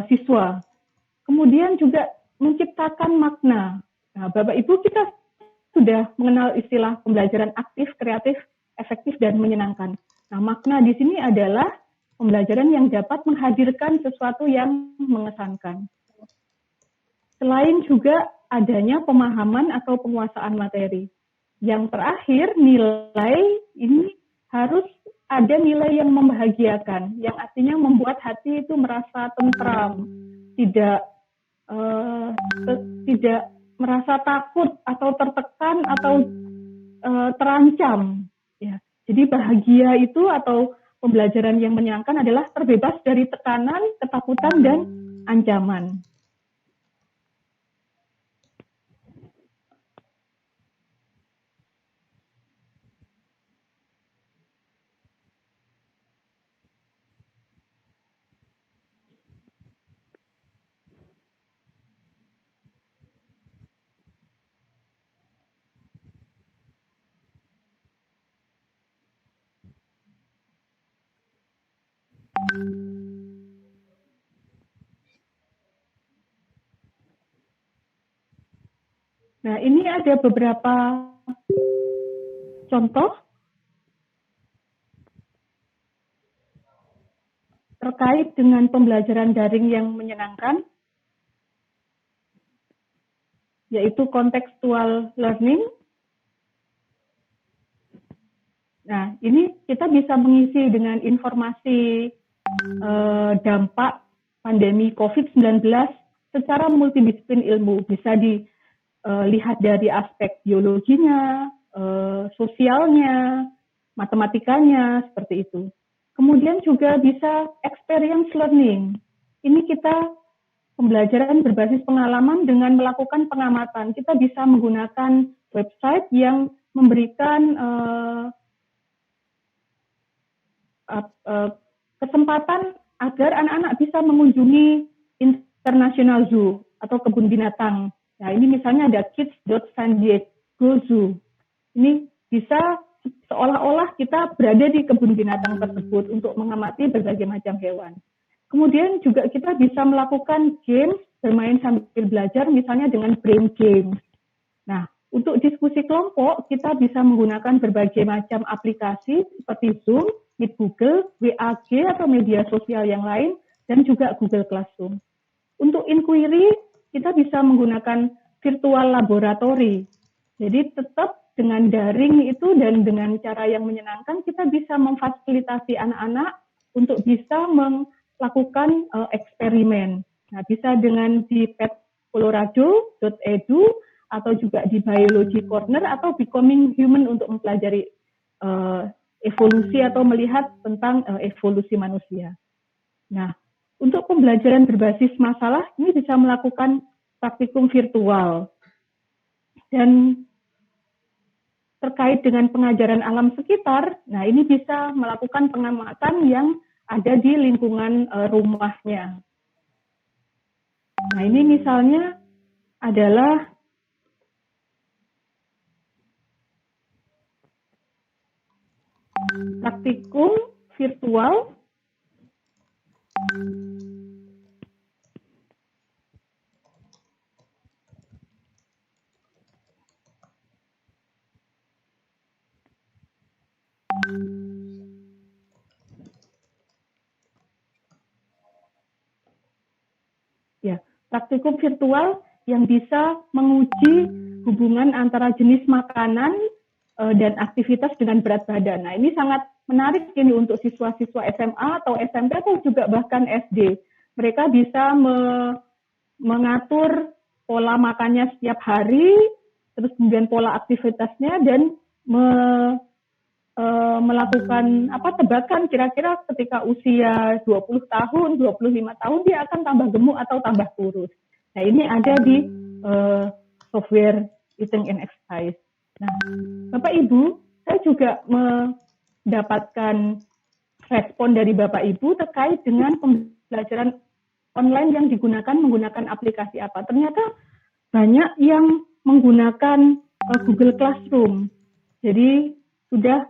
siswa. Kemudian juga menciptakan makna. Nah, Bapak Ibu, kita sudah mengenal istilah pembelajaran aktif, kreatif, efektif, dan menyenangkan. Nah, makna di sini adalah pembelajaran yang dapat menghadirkan sesuatu yang mengesankan. Selain juga adanya pemahaman atau penguasaan materi. Yang terakhir, nilai ini harus ada nilai yang membahagiakan, yang artinya membuat hati itu merasa tentram, tidak merasa takut atau tertekan atau terancam. Ya. Jadi bahagia itu atau pembelajaran yang menyenangkan adalah terbebas dari tekanan, ketakutan, dan ancaman. Nah, ini ada beberapa contoh terkait dengan pembelajaran daring yang menyenangkan, yaitu contextual learning. Nah, ini kita bisa mengisi dengan informasi dampak pandemi COVID-19 secara multidisiplin ilmu. Bisa dilihat dari aspek biologinya, sosialnya, matematikanya, seperti itu. Kemudian juga bisa experience learning. Ini kita pembelajaran berbasis pengalaman dengan melakukan pengamatan. Kita bisa menggunakan website yang memberikan kesempatan agar anak-anak bisa mengunjungi International Zoo atau kebun binatang. Nah, ini misalnya ada kids.san-diego zoo. Ini bisa seolah-olah kita berada di kebun binatang tersebut untuk mengamati berbagai macam hewan. Kemudian juga kita bisa melakukan games, bermain sambil belajar, misalnya dengan brain games. Nah, untuk diskusi kelompok, kita bisa menggunakan berbagai macam aplikasi seperti Zoom, Meet Google, WAG atau media sosial yang lain, dan juga Google Classroom. Untuk inquiry, kita bisa menggunakan virtual laboratory. Jadi tetap dengan daring itu dan dengan cara yang menyenangkan, kita bisa memfasilitasi anak-anak untuk bisa melakukan eksperimen. Nah, bisa dengan di petcolorado.edu atau juga di Biology Corner atau Becoming Human untuk mempelajari evolusi atau melihat tentang evolusi manusia. Nah, untuk pembelajaran berbasis masalah, ini bisa melakukan praktikum virtual. Dan terkait dengan pengajaran alam sekitar, nah ini bisa melakukan pengamatan yang ada di lingkungan rumahnya. Nah, ini misalnya adalah praktikum virtual praktikum virtual yang bisa menguji hubungan antara jenis makanan dan aktivitas dengan berat badan. Nah, ini sangat menarik ini untuk siswa-siswa SMA atau SMP atau juga bahkan SD. Mereka bisa mengatur pola makannya setiap hari, terus kemudian pola aktivitasnya, dan melakukan tebakan kira-kira ketika usia 20 tahun, 25 tahun dia akan tambah gemuk atau tambah kurus. Nah, ini ada di software Eating and Exercise. Nah, Bapak Ibu, saya juga mendapatkan respon dari Bapak Ibu terkait dengan pembelajaran online yang menggunakan aplikasi apa. Ternyata banyak yang menggunakan Google Classroom. Jadi sudah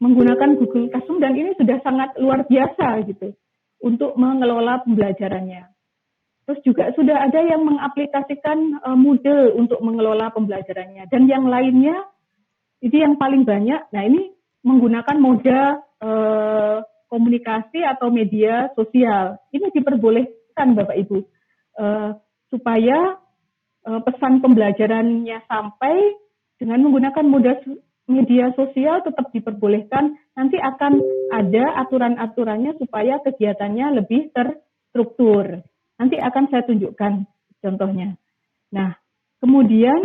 menggunakan Google Classroom dan ini sudah sangat luar biasa gitu untuk mengelola pembelajarannya. Terus juga sudah ada yang mengaplikasikan Moodle untuk mengelola pembelajarannya, dan yang lainnya ini yang paling banyak. Nah, ini menggunakan moda komunikasi atau media sosial. Ini diperbolehkan Bapak Ibu supaya pesan pembelajarannya sampai dengan menggunakan media sosial tetap diperbolehkan. Nanti akan ada aturan-aturannya supaya kegiatannya lebih terstruktur. Nanti akan saya tunjukkan contohnya. Nah, kemudian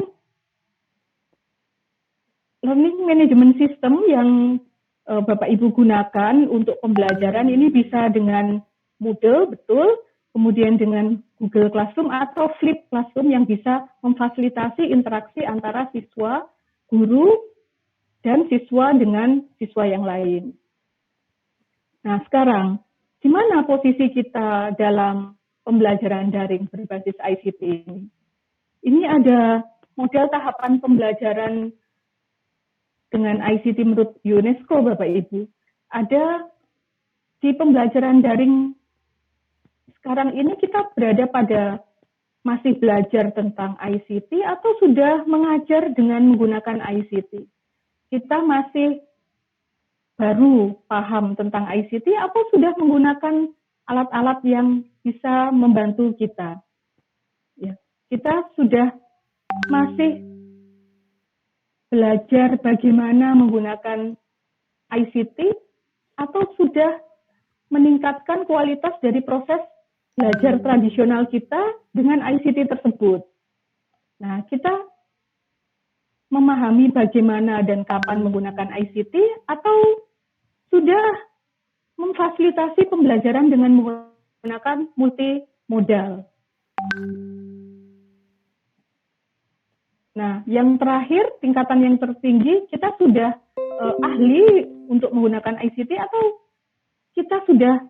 learning management system yang Bapak Ibu gunakan untuk pembelajaran ini bisa dengan Moodle, betul, kemudian dengan Google Classroom atau Flip Classroom yang bisa memfasilitasi interaksi antara siswa, guru, dan siswa dengan siswa yang lain. Nah, sekarang, di mana posisi kita dalam pembelajaran daring berbasis ICT ini? Ini ada model tahapan pembelajaran dengan ICT menurut UNESCO, Bapak Ibu. Ada di pembelajaran daring sekarang ini kita berada pada masih belajar tentang ICT atau sudah mengajar dengan menggunakan ICT. kita masih baru paham tentang ICT atau sudah menggunakan alat-alat yang bisa membantu kita. Ya, kita sudah masih belajar bagaimana menggunakan ICT atau sudah meningkatkan kualitas dari proses belajar tradisional kita dengan ICT tersebut. Nah, kita memahami bagaimana dan kapan menggunakan ICT atau sudah memfasilitasi pembelajaran dengan menggunakan multimodal. Nah, yang terakhir, tingkatan yang tertinggi, kita sudah ahli untuk menggunakan ICT atau kita sudah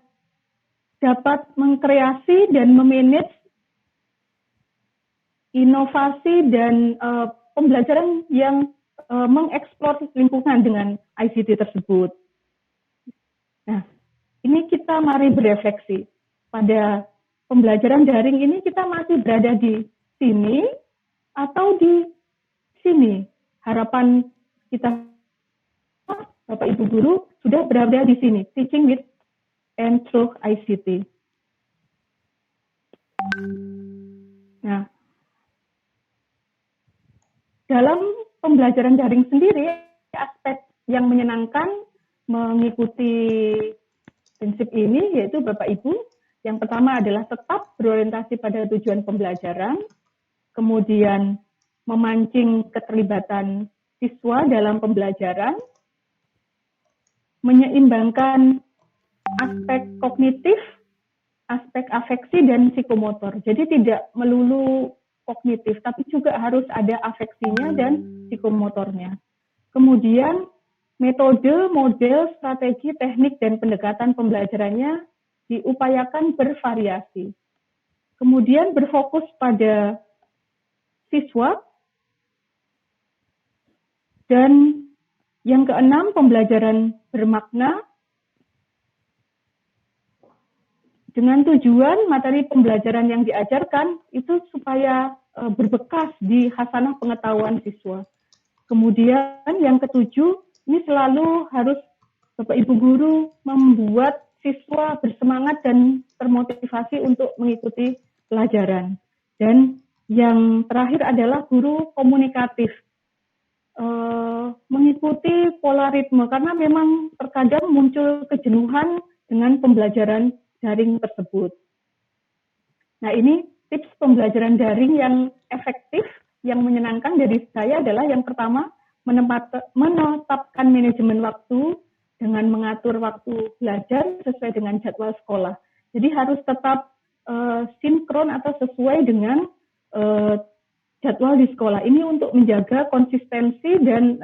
dapat mengkreasi dan memanage inovasi dan pembelajaran yang mengeksplor lingkungan dengan ICT tersebut. Nah, ini kita mari berefleksi. Pada pembelajaran daring ini kita masih berada di sini atau di sini. Harapan kita, Bapak Ibu Guru, sudah berada di sini, teaching with and through ICT. Nah, dalam pembelajaran daring sendiri, aspek yang menyenangkan mengikuti prinsip ini yaitu Bapak Ibu, yang pertama adalah tetap berorientasi pada tujuan pembelajaran, kemudian memancing keterlibatan siswa dalam pembelajaran, menyeimbangkan aspek kognitif, aspek afeksi, dan psikomotor. Jadi tidak melulu kognitif, tapi juga harus ada afeksinya dan psikomotornya. Kemudian metode, model, strategi, teknik, dan pendekatan pembelajarannya diupayakan bervariasi. Kemudian berfokus pada siswa. Dan yang keenam, pembelajaran bermakna dengan tujuan materi pembelajaran yang diajarkan itu supaya berbekas di khasanah pengetahuan siswa. Kemudian yang ketujuh, ini selalu harus Bapak Ibu Guru membuat siswa bersemangat dan termotivasi untuk mengikuti pelajaran. Dan yang terakhir adalah guru komunikatif. Mengikuti pola ritme, karena memang terkadang muncul kejenuhan dengan pembelajaran daring tersebut. Nah, ini tips pembelajaran daring yang efektif, yang menyenangkan dari saya adalah yang pertama, menetapkan manajemen waktu dengan mengatur waktu belajar sesuai dengan jadwal sekolah. Jadi harus tetap sinkron atau sesuai dengan jadwal di sekolah. Ini untuk menjaga konsistensi dan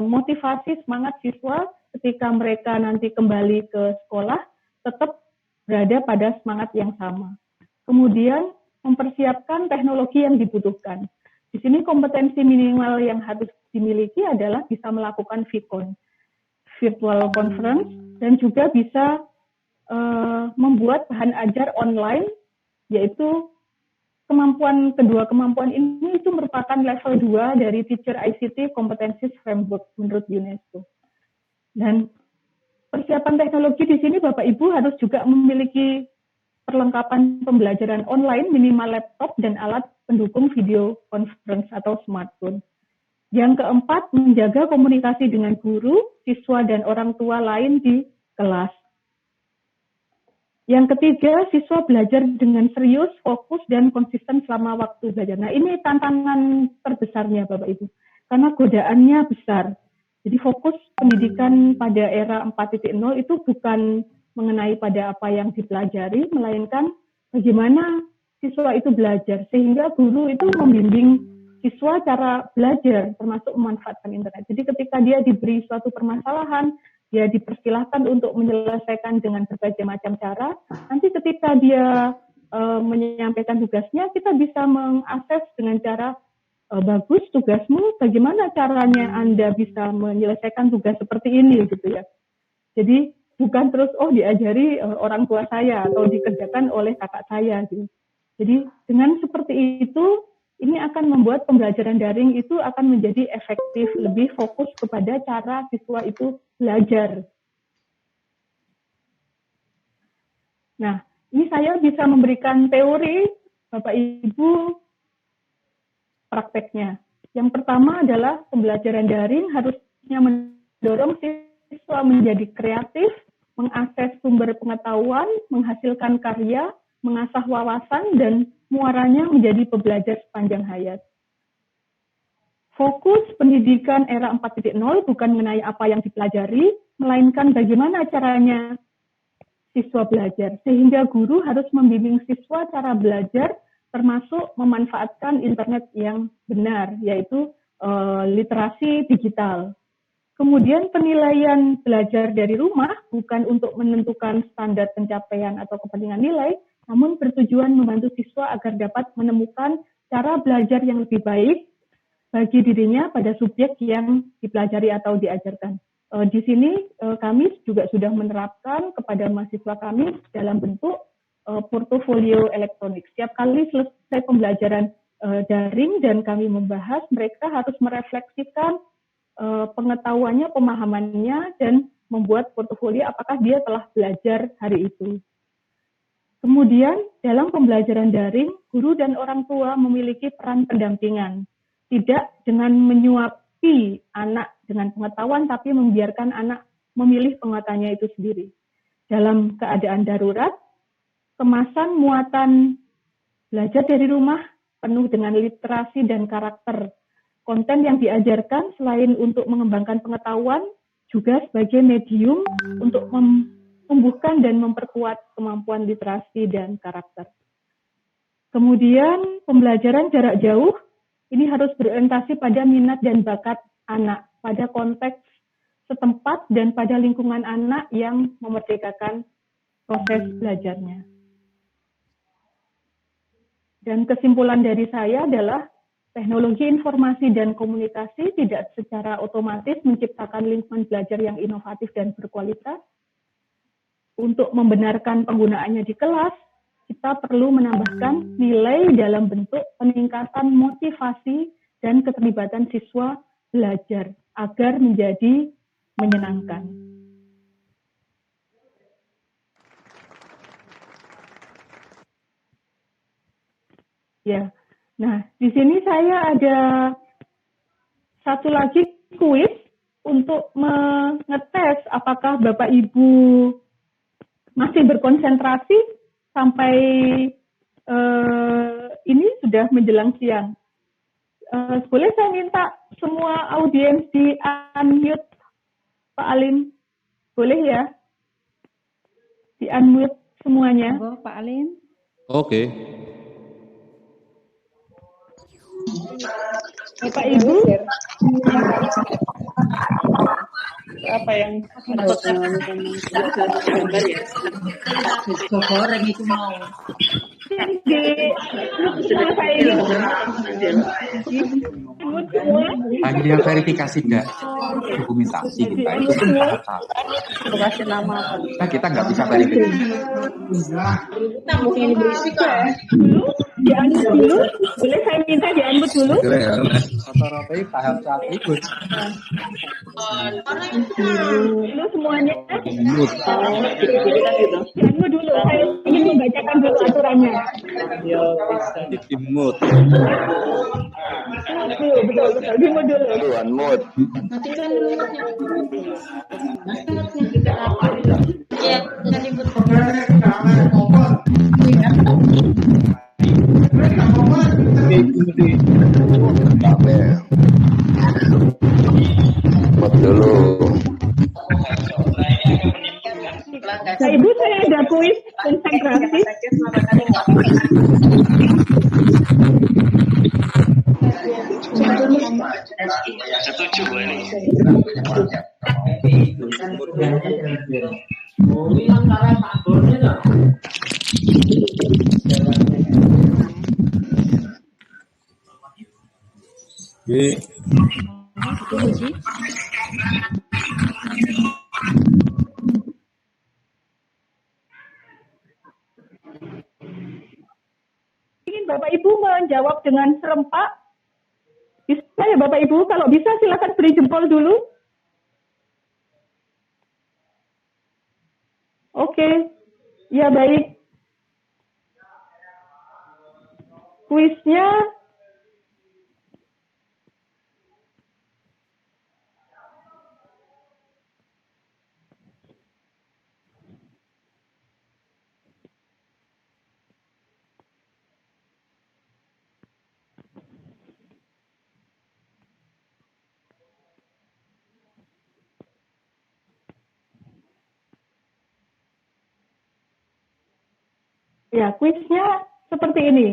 motivasi semangat siswa ketika mereka nanti kembali ke sekolah tetap berada pada semangat yang sama. Kemudian mempersiapkan teknologi yang dibutuhkan. Di sini kompetensi minimal yang harus dimiliki adalah bisa melakukan VCon, virtual conference, dan juga bisa membuat bahan ajar online, yaitu kedua kemampuan ini itu merupakan level 2 dari Teacher ICT Competencies Framework menurut UNESCO. Dan persiapan teknologi di sini Bapak Ibu harus juga memiliki perlengkapan pembelajaran online minimal laptop dan alat pendukung video conference atau smartphone. Yang keempat, menjaga komunikasi dengan guru, siswa, dan orang tua lain di kelas. Yang ketiga, siswa belajar dengan serius, fokus, dan konsisten selama waktu belajar. Nah, ini tantangan terbesarnya Bapak Ibu, karena godaannya besar. Jadi fokus pendidikan pada era 4.0 itu bukan mengenai pada apa yang dipelajari, melainkan bagaimana siswa itu belajar, sehingga guru itu membimbing siswa cara belajar, termasuk memanfaatkan internet. Jadi ketika dia diberi suatu permasalahan, dia dipersilahkan untuk menyelesaikan dengan berbagai macam cara. Nanti ketika dia menyampaikan tugasnya, kita bisa mengakses dengan cara bagus tugasmu, bagaimana caranya Anda bisa menyelesaikan tugas seperti ini, gitu ya. Jadi bukan terus diajari orang tua saya atau dikerjakan oleh kakak saya, gitu. Jadi dengan seperti itu ini akan membuat pembelajaran daring itu akan menjadi efektif, lebih fokus kepada cara siswa itu belajar. Nah, ini saya bisa memberikan teori, Bapak Ibu, prakteknya. Yang pertama adalah pembelajaran daring harusnya mendorong siswa menjadi kreatif, mengakses sumber pengetahuan, menghasilkan karya, mengasah wawasan, dan muaranya menjadi pembelajar sepanjang hayat. Fokus pendidikan era 4.0 bukan mengenai apa yang dipelajari, melainkan bagaimana caranya siswa belajar. Sehingga guru harus membimbing siswa cara belajar, termasuk memanfaatkan internet yang benar, yaitu literasi digital. Kemudian penilaian belajar dari rumah bukan untuk menentukan standar pencapaian atau kepentingan nilai, namun bertujuan membantu siswa agar dapat menemukan cara belajar yang lebih baik bagi dirinya pada subjek yang dipelajari atau diajarkan. Di sini kami juga sudah menerapkan kepada mahasiswa kami dalam bentuk portofolio elektronik. Setiap kali selesai pembelajaran daring dan kami membahas, mereka harus merefleksikan pengetahuannya, pemahamannya, dan membuat portofolio apakah dia telah belajar hari itu. Kemudian, dalam pembelajaran daring, guru dan orang tua memiliki peran pendampingan. Tidak dengan menyuapi anak dengan pengetahuan, tapi membiarkan anak memilih penguatannya itu sendiri. Dalam keadaan darurat, kemasan muatan belajar dari rumah penuh dengan literasi dan karakter. Konten yang diajarkan selain untuk mengembangkan pengetahuan, juga sebagai medium untuk memtumbuhkan dan memperkuat kemampuan literasi dan karakter. Kemudian pembelajaran jarak jauh, ini harus berorientasi pada minat dan bakat anak, pada konteks setempat dan pada lingkungan anak yang memerdekakan proses belajarnya. Dan kesimpulan dari saya adalah teknologi informasi dan komunikasi tidak secara otomatis menciptakan lingkungan belajar yang inovatif dan berkualitas. Untuk membenarkan penggunaannya di kelas, kita perlu menambahkan nilai dalam bentuk peningkatan motivasi dan keterlibatan siswa belajar agar menjadi menyenangkan. Ya, nah di sini saya ada satu lagi kuis untuk mengetes apakah Bapak Ibu masih berkonsentrasi sampai ini sudah menjelang siang. Boleh saya minta semua audiens di unmute, Pak Alim? Boleh ya? Di unmute semuanya. Halo, Pak Alim. Oke. Bapak Ibu, apa yang gambar ya? Goreng itu mau. Hanya verifikasi enggak dokumentasi kita itu pun Kasih nama apa? nah, kita nggak bisa verifikasi. Mungkin berisik ya. Di unmute dulu, boleh saya minta di unmute dulu? Rata-rata tahap saat ikut. Dulu semuanya. Di unmute dulu, saya ingin membacakan dulu aturannya. Di mute. Betul, di unmute dulu. Unmute. Matikan dulu ya, jangan ribut. Dulu. Nah, Ibu, saya ada kuis konsentrasi. Setuju Bu ini. Ingin Bapak Ibu menjawab dengan serempak. Bisa ya Bapak Ibu? Kalau bisa silakan beri jempol dulu. Oke, ya baik. Kuisnya seperti ini.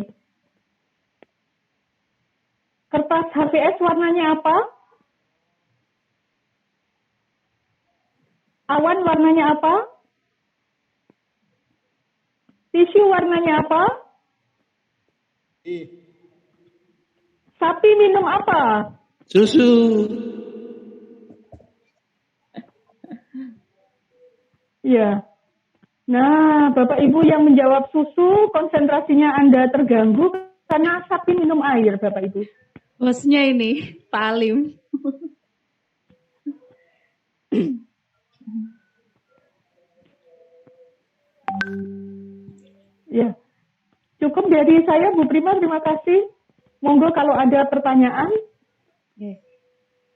Kertas HVS warnanya apa? Awan warnanya apa? Tisu warnanya apa? Sapi minum apa? Susu. Ya. Nah, Bapak Ibu yang menjawab susu, konsentrasinya Anda terganggu karena sapi minum air, Bapak Ibu. Bosnya ini, Pak Alim. Ya, cukup dari saya, Bu Prima, terima kasih. Monggo kalau ada pertanyaan. Oke.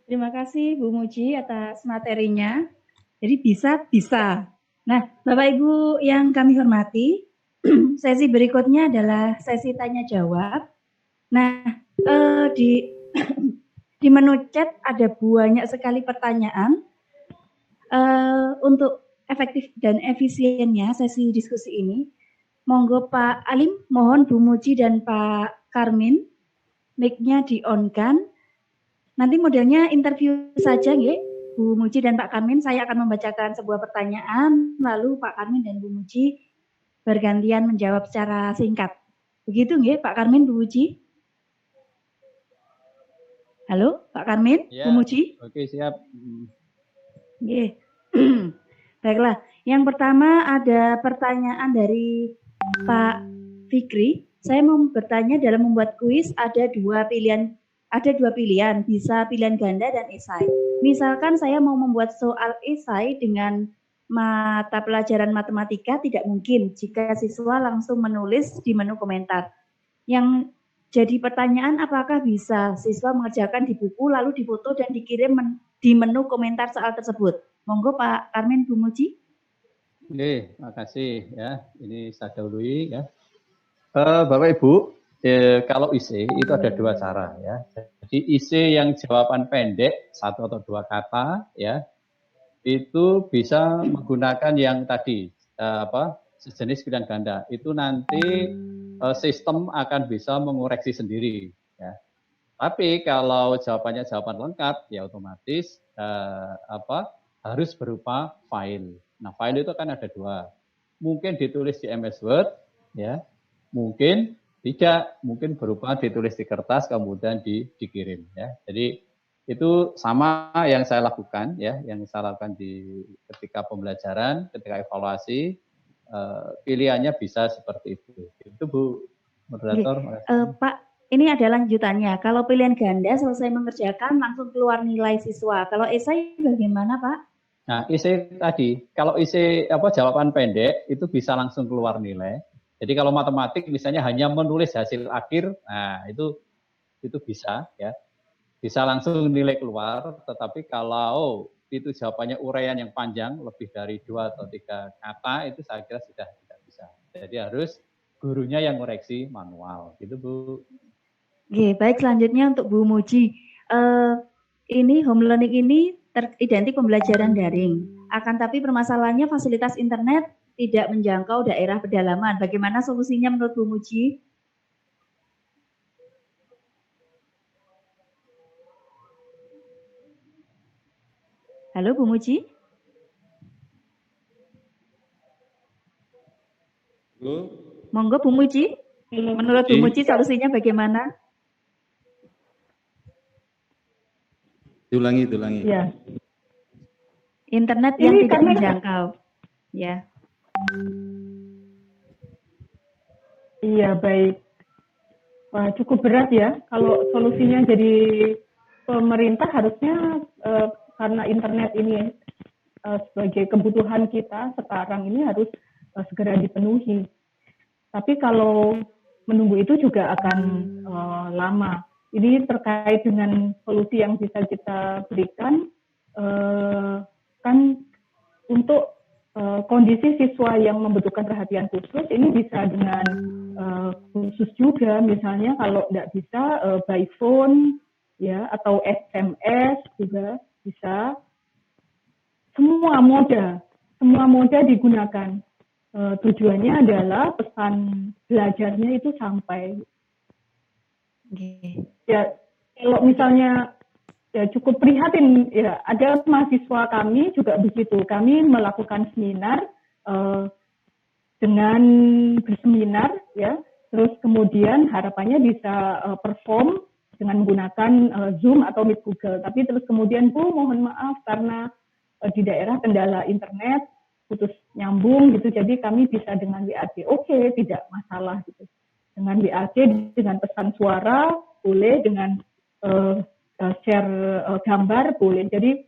Terima kasih Bu Muji atas materinya. Jadi bisa. Nah, Bapak Ibu yang kami hormati, sesi berikutnya adalah sesi tanya jawab. Nah, di menu chat ada banyak sekali pertanyaan. Untuk efektif dan efisiennya sesi diskusi ini, monggo Pak Alim, mohon Bu Muji dan Pak Karmin, mic-nya di-on-kan. Nanti modelnya interview saja, nggih. Bu Muji dan Pak Karmin, saya akan membacakan sebuah pertanyaan, lalu Pak Karmin dan Bu Muji bergantian menjawab secara singkat. Begitu nggih, Pak Karmin, Bu Muji? Halo, Pak Karmin, Ya, Bu Muji? oke, siap. Nggih. Baiklah, yang pertama ada pertanyaan dari Pak Fikri. Saya mau bertanya, dalam membuat kuis ada dua pilihan, bisa pilihan ganda dan esai. Misalkan saya mau membuat soal esai dengan mata pelajaran matematika, tidak mungkin jika siswa langsung menulis di menu komentar. Yang jadi pertanyaan, apakah bisa siswa mengerjakan di buku lalu difoto dan dikirim di menu komentar soal tersebut? Monggo Pak Karmin, Bu Muji. Oke, makasih ya. Ini saya dahului ya. Bapak Ibu, kalau IC itu ada dua cara ya. Jadi IC yang jawaban pendek, 1 atau 2 kata ya, itu bisa menggunakan yang tadi sejenis pilihan ganda. Itu nanti sistem akan bisa mengoreksi sendiri ya. Tapi kalau jawabannya jawaban lengkap, ya otomatis harus berupa file. Nah, file itu kan ada dua. Mungkin ditulis di MS Word, ya. Mungkin tidak, mungkin berupa ditulis di kertas kemudian dikirim, ya. Jadi itu sama yang saya lakukan, ya, yang saya lakukan ketika pembelajaran, ketika evaluasi, pilihannya bisa seperti itu. Itu Bu Moderator. Pak, ini ada lanjutannya. Kalau pilihan ganda selesai mengerjakan langsung keluar nilai siswa. Kalau esai bagaimana, Pak? Nah, esai tadi, kalau esai jawaban pendek itu bisa langsung keluar nilai. Jadi kalau matematik misalnya hanya menulis hasil akhir, nah itu bisa ya. Bisa langsung nilai keluar, tetapi kalau itu jawabannya uraian yang panjang lebih dari 2 atau 3 kata itu saya kira sudah tidak bisa. Jadi harus gurunya yang koreksi manual, gitu Bu. Oke, baik, selanjutnya untuk Bu Muji. Ini home learning ini identik pembelajaran daring. Akan tapi permasalahannya fasilitas internet tidak menjangkau daerah pedalaman. Bagaimana solusinya menurut Bu Muji? Halo Bu Muji? Halo. Monggo Bu Muji. Menurut Bu Muji solusinya bagaimana? Diulangi. Ya. Internet yang tidak menjangkau. Ya. Iya, baik. Wah, cukup berat ya. Kalau solusinya jadi pemerintah harusnya karena internet ini sebagai kebutuhan kita sekarang ini harus segera dipenuhi. Tapi kalau menunggu itu juga akan lama. Ini terkait dengan solusi yang bisa kita berikan, kan untuk kondisi siswa yang membutuhkan perhatian khusus ini bisa dengan khusus juga, misalnya kalau tidak bisa by phone ya atau SMS juga bisa. Semua moda digunakan. Tujuannya adalah pesan belajarnya itu sampai. Ya kalau misalnya ya cukup prihatin ya, ada mahasiswa kami juga begitu. Kami melakukan seminar dengan berseminar ya, terus kemudian harapannya bisa perform dengan menggunakan Zoom atau Meet Google. Tapi terus kemudian Bu mohon maaf karena di daerah kendala internet putus nyambung gitu. Jadi kami bisa dengan WAC. Oke, tidak masalah gitu. Dengan WAC dengan pesan suara boleh, dengan share gambar boleh. Jadi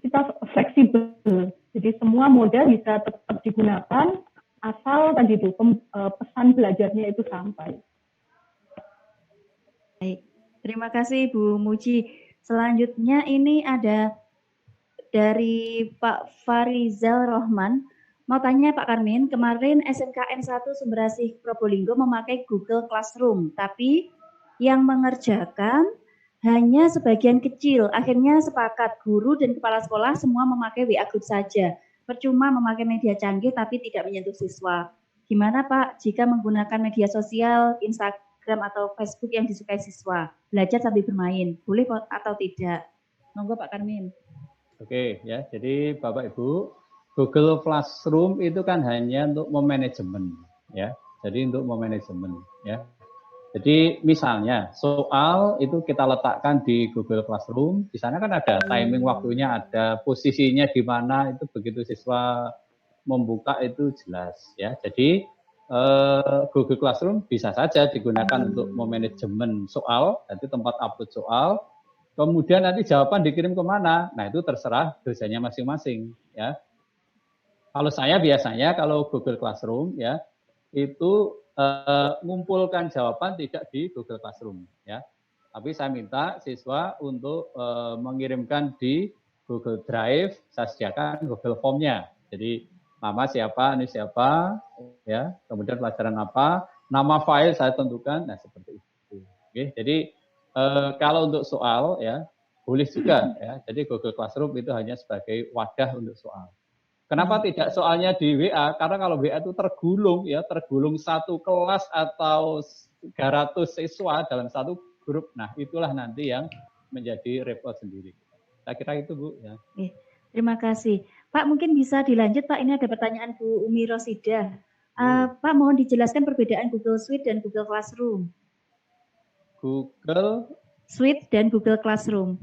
kita fleksibel. Jadi semua moda bisa tetap digunakan asal tadi itu pesan belajarnya itu sampai. Baik, terima kasih Bu Muji. Selanjutnya ini ada dari Pak Farizal Rohman. Mau tanya Pak Karmin, kemarin SMKN 1 Sumberasih Probolinggo memakai Google Classroom, tapi yang mengerjakan hanya sebagian kecil. Akhirnya sepakat guru dan kepala sekolah semua memakai WA Group saja. Percuma memakai media canggih tapi tidak menyentuh siswa. Gimana Pak jika menggunakan media sosial, Instagram atau Facebook yang disukai siswa? Belajar sambil bermain, boleh atau tidak? Monggo Pak Karmin. Oke ya, jadi Bapak Ibu, Google Classroom itu kan hanya untuk memanajemen ya. Jadi untuk memanajemen ya. Jadi misalnya soal itu kita letakkan di Google Classroom, di sana kan ada timing waktunya, ada posisinya di mana, itu begitu siswa membuka itu jelas ya. Jadi Google Classroom bisa saja digunakan untuk memanajemen soal, nanti tempat upload soal, kemudian nanti jawaban dikirim kemana, nah itu terserah dosennya masing-masing ya. Kalau saya biasanya kalau Google Classroom ya itu mengumpulkan jawaban tidak di Google Classroom ya, tapi saya minta siswa untuk mengirimkan di Google Drive, saya sediakan Google Form-nya. Jadi nama siapa, ini siapa, ya, kemudian pelajaran apa, nama file saya tentukan, nah seperti itu. Oke, jadi kalau untuk soal ya boleh juga ya. Jadi Google Classroom itu hanya sebagai wadah untuk soal. Kenapa tidak soalnya di WA? Karena kalau WA itu tergulung ya, tergulung satu kelas atau 300 siswa dalam satu grup. Nah, itulah nanti yang menjadi repot sendiri. Saya kira itu Bu ya. Terima kasih. Pak, mungkin bisa dilanjut Pak, ini ada pertanyaan Bu Umi Rosida. Pak, mohon dijelaskan perbedaan Google Suite dan Google Classroom. Google Suite dan Google Classroom.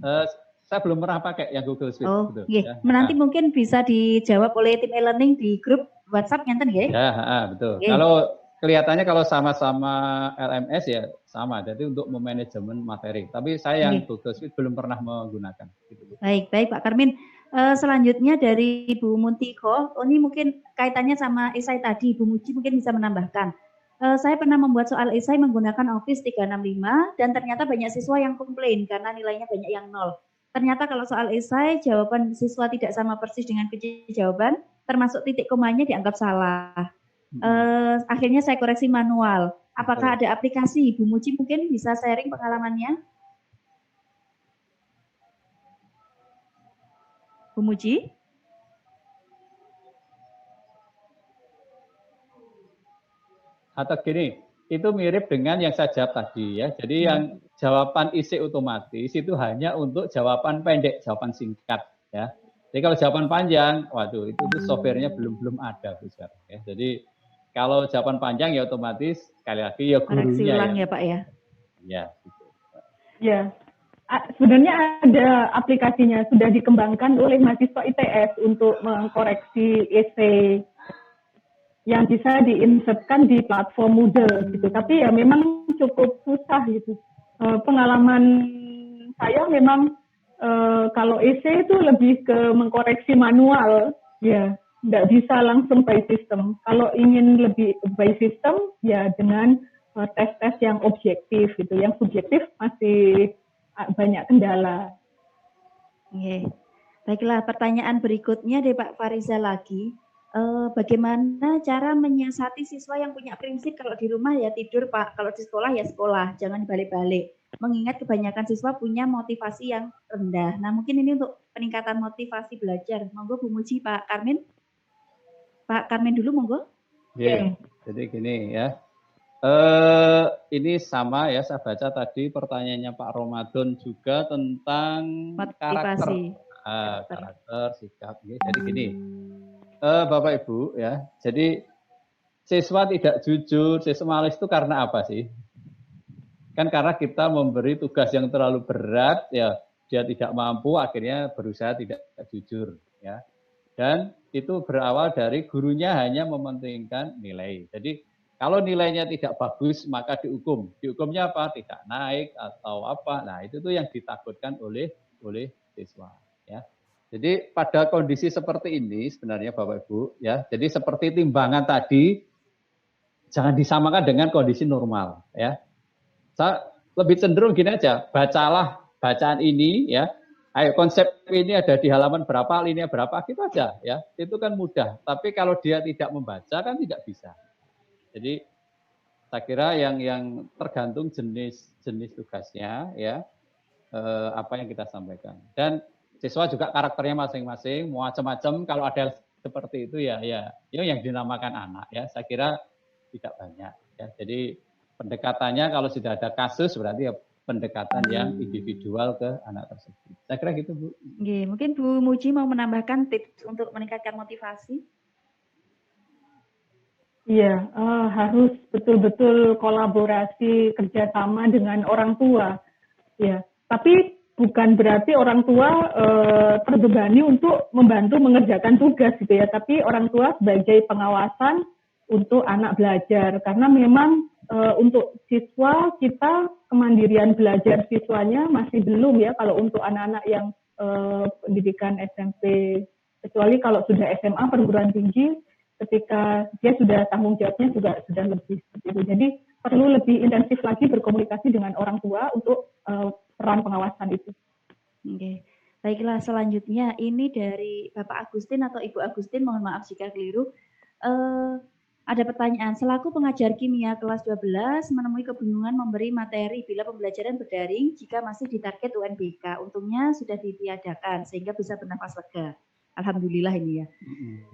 Saya belum pernah pakai yang Google Suite. Oh, betul, iya. Ya. Nanti mungkin bisa dijawab oleh tim e-learning di grup WhatsApp ngenten ya? Ya, betul. Okay. Kalau kelihatannya kalau sama-sama LMS ya sama, jadi untuk memanajemen materi. Tapi saya yang Google Suite belum pernah menggunakan. Gitu. Baik Pak Karmin. Selanjutnya dari Bu Muntiko, ini mungkin kaitannya sama esai tadi, Bu Muji mungkin bisa menambahkan. Saya pernah membuat soal esai menggunakan Office 365 dan ternyata banyak siswa yang komplain karena nilainya banyak yang 0. Ternyata kalau soal esai, jawaban siswa tidak sama persis dengan kunci jawaban, termasuk titik komanya dianggap salah. Akhirnya saya koreksi manual. Apakah ada aplikasi? Bu Muji mungkin bisa sharing pengalamannya? Bu Muji? Atau gini, itu mirip dengan yang saya jawab tadi ya. Jadi yang jawaban isi otomatis itu hanya untuk jawaban pendek, jawaban singkat ya. Jadi kalau jawaban panjang, waduh itu softwarenya belum ada Bu sekarang ya. Jadi kalau jawaban panjang ya otomatis sekali lagi ya gurunya ulang ya Pak ya. Ya. Gitu. Ya. Sebenarnya ada aplikasinya sudah dikembangkan oleh mahasiswa ITS untuk mengkoreksi esai yang bisa diinsertkan di platform Moodle gitu. Tapi ya memang cukup susah gitu. Pengalaman saya memang kalau EC itu lebih ke mengkoreksi manual, ya, tidak bisa langsung by system. Kalau ingin lebih by system, ya dengan tes-tes yang objektif gitu, yang subjektif masih banyak kendala. Oke. Baiklah, pertanyaan berikutnya dari Pak Fariza lagi. Bagaimana cara menyiasati siswa yang punya prinsip kalau di rumah ya tidur Pak, kalau di sekolah ya sekolah, jangan balik-balik. Mengingat kebanyakan siswa punya motivasi yang rendah. Nah mungkin ini untuk peningkatan motivasi belajar. Monggo Bu Muji, Pak Karmin. Pak Karmin dulu monggo. Oke, jadi gini ya. Ini sama ya, saya baca tadi pertanyaannya Pak Ramadan juga tentang motivasi. karakter, sikap. Jadi gini, Bapak Ibu ya, jadi siswa tidak jujur, siswa malas itu karena apa sih? Kan karena kita memberi tugas yang terlalu berat, ya dia tidak mampu, akhirnya berusaha tidak jujur ya. Dan itu berawal dari gurunya hanya mementingkan nilai. Jadi kalau nilainya tidak bagus, maka dihukum. Dihukumnya apa? Tidak naik atau apa. Nah, itu tuh yang ditakutkan oleh siswa. Ya. Jadi pada kondisi seperti ini sebenarnya Bapak Ibu, ya. Jadi seperti timbangan tadi, jangan disamakan dengan kondisi normal. Ya. Saya lebih cenderung gini aja, bacalah bacaan ini, ya. Ayo konsep ini ada di halaman berapa, linia berapa, gitu aja. Ya. Itu kan mudah. Tapi kalau dia tidak membaca kan tidak bisa. Jadi saya kira yang tergantung jenis tugasnya ya apa yang kita sampaikan. Dan siswa juga karakternya masing-masing, macam-macam. Kalau ada seperti itu ya yang dinamakan anak ya. Saya kira tidak banyak ya. Jadi pendekatannya kalau sudah ada kasus berarti ya pendekatan yang individual ke anak tersebut. Saya kira gitu Bu. Oke, mungkin Bu Muji mau menambahkan tips untuk meningkatkan motivasi. Iya, harus betul-betul kolaborasi kerjasama dengan orang tua. Ya, tapi bukan berarti orang tua terbebani untuk membantu mengerjakan tugas gitu ya. Tapi orang tua sebagai pengawasan untuk anak belajar, karena memang untuk siswa kita kemandirian belajar siswanya masih belum ya. Kalau untuk anak-anak yang pendidikan SMP, kecuali kalau sudah SMA perguruan tinggi. Ketika dia sudah tanggung jawabnya juga sudah lebih seperti itu. Jadi perlu lebih intensif lagi berkomunikasi dengan orang tua untuk peran pengawasan itu. Oke, baiklah selanjutnya ini dari Bapak Agustin atau Ibu Agustin, mohon maaf jika keliru. Ada pertanyaan, selaku pengajar kimia kelas 12 menemui kebingungan memberi materi bila pembelajaran berdaring jika masih ditarget UNBK. Untungnya sudah ditiadakan sehingga bisa bernafas lega. Alhamdulillah ini ya.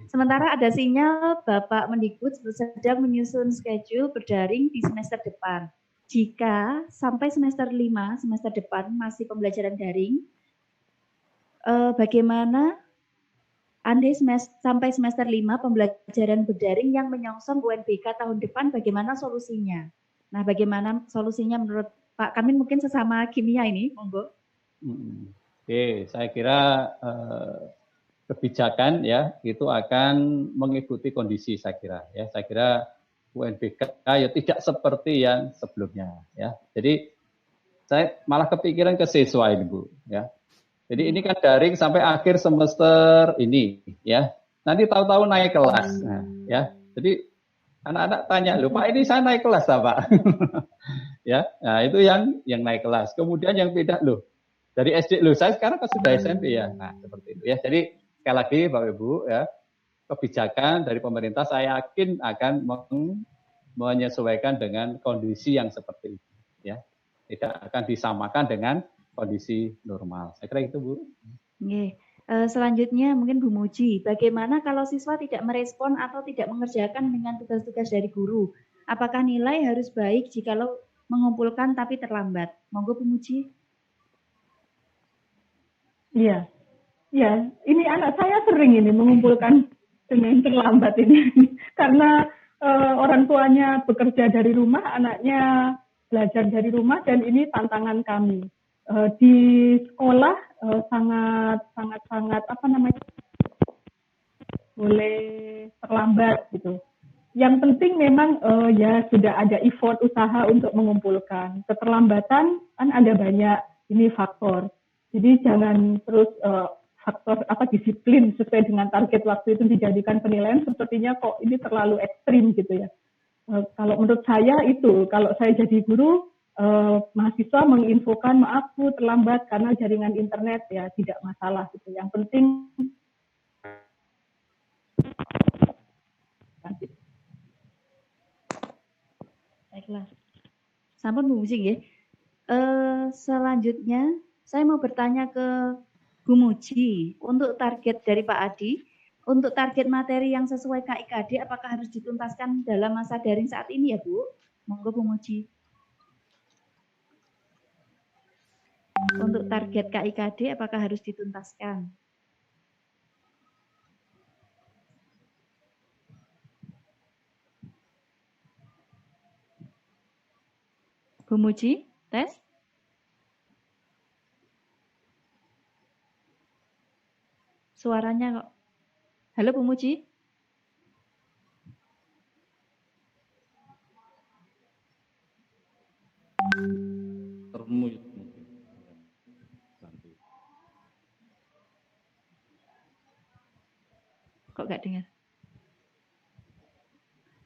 Sementara ada sinyal Bapak Mendikbud sedang menyusun schedule berdaring di semester depan. Jika sampai semester 5, semester depan masih pembelajaran daring, bagaimana andai sampai semester 5 pembelajaran berdaring yang menyongsong UNBK tahun depan, bagaimana solusinya? Nah, bagaimana solusinya menurut Pak Karmin mungkin sesama kimia ini, monggo. Oke, saya kira kebijakan ya itu akan mengikuti kondisi saya kira ya. Saya kira UNBK ya tidak seperti yang sebelumnya ya. Jadi saya malah kepikiran ke siswa ini Bu ya. Jadi ini kan daring sampai akhir semester ini ya. Nanti tahu-tahu naik kelas nah, ya. Jadi anak-anak tanya, "Loh Pak, ini saya naik kelas Pak?" Ya. Nah, itu yang naik kelas. Kemudian yang pindah loh dari SD loh, saya sekarang kan sudah SMP ya. Nah, seperti itu ya. Jadi sekali lagi Bapak Ibu ya, kebijakan dari pemerintah saya yakin akan menyesuaikan dengan kondisi yang seperti itu ya. Tidak akan disamakan dengan kondisi normal. Saya kira itu Bu. Oke. Selanjutnya mungkin Bu Muji, bagaimana kalau siswa tidak merespon atau tidak mengerjakan dengan tugas-tugas dari guru? Apakah nilai harus baik jikalau mengumpulkan tapi terlambat? Monggo Bu Muji. Iya. Ya, ini anak saya sering ini mengumpulkan dengan terlambat ini. Karena orang tuanya bekerja dari rumah, anaknya belajar dari rumah, dan ini tantangan kami. Di sekolah sangat apa namanya, boleh terlambat gitu. Yang penting memang ya sudah ada effort usaha untuk mengumpulkan. Keterlambatan kan ada banyak ini faktor. Jadi jangan terus faktor disiplin sesuai dengan target waktu itu dijadikan penilaian, sepertinya kok ini terlalu ekstrim gitu ya. Kalau menurut saya itu, kalau saya jadi guru, mahasiswa menginfokan maaf Bu terlambat karena jaringan internet, ya tidak masalah gitu. Yang penting baiklah. Sampun Bu Muji nggih. Selanjutnya saya mau bertanya ke Bu Muji, untuk target dari Pak Adi, untuk target materi yang sesuai KIKD, apakah harus dituntaskan dalam masa daring saat ini ya Bu? Monggo Bu Muji. Untuk target KIKD, apakah harus dituntaskan? Bu Muji, tes? Suaranya kok. Halo Bu Muji? Termute. Kok nggak dengar?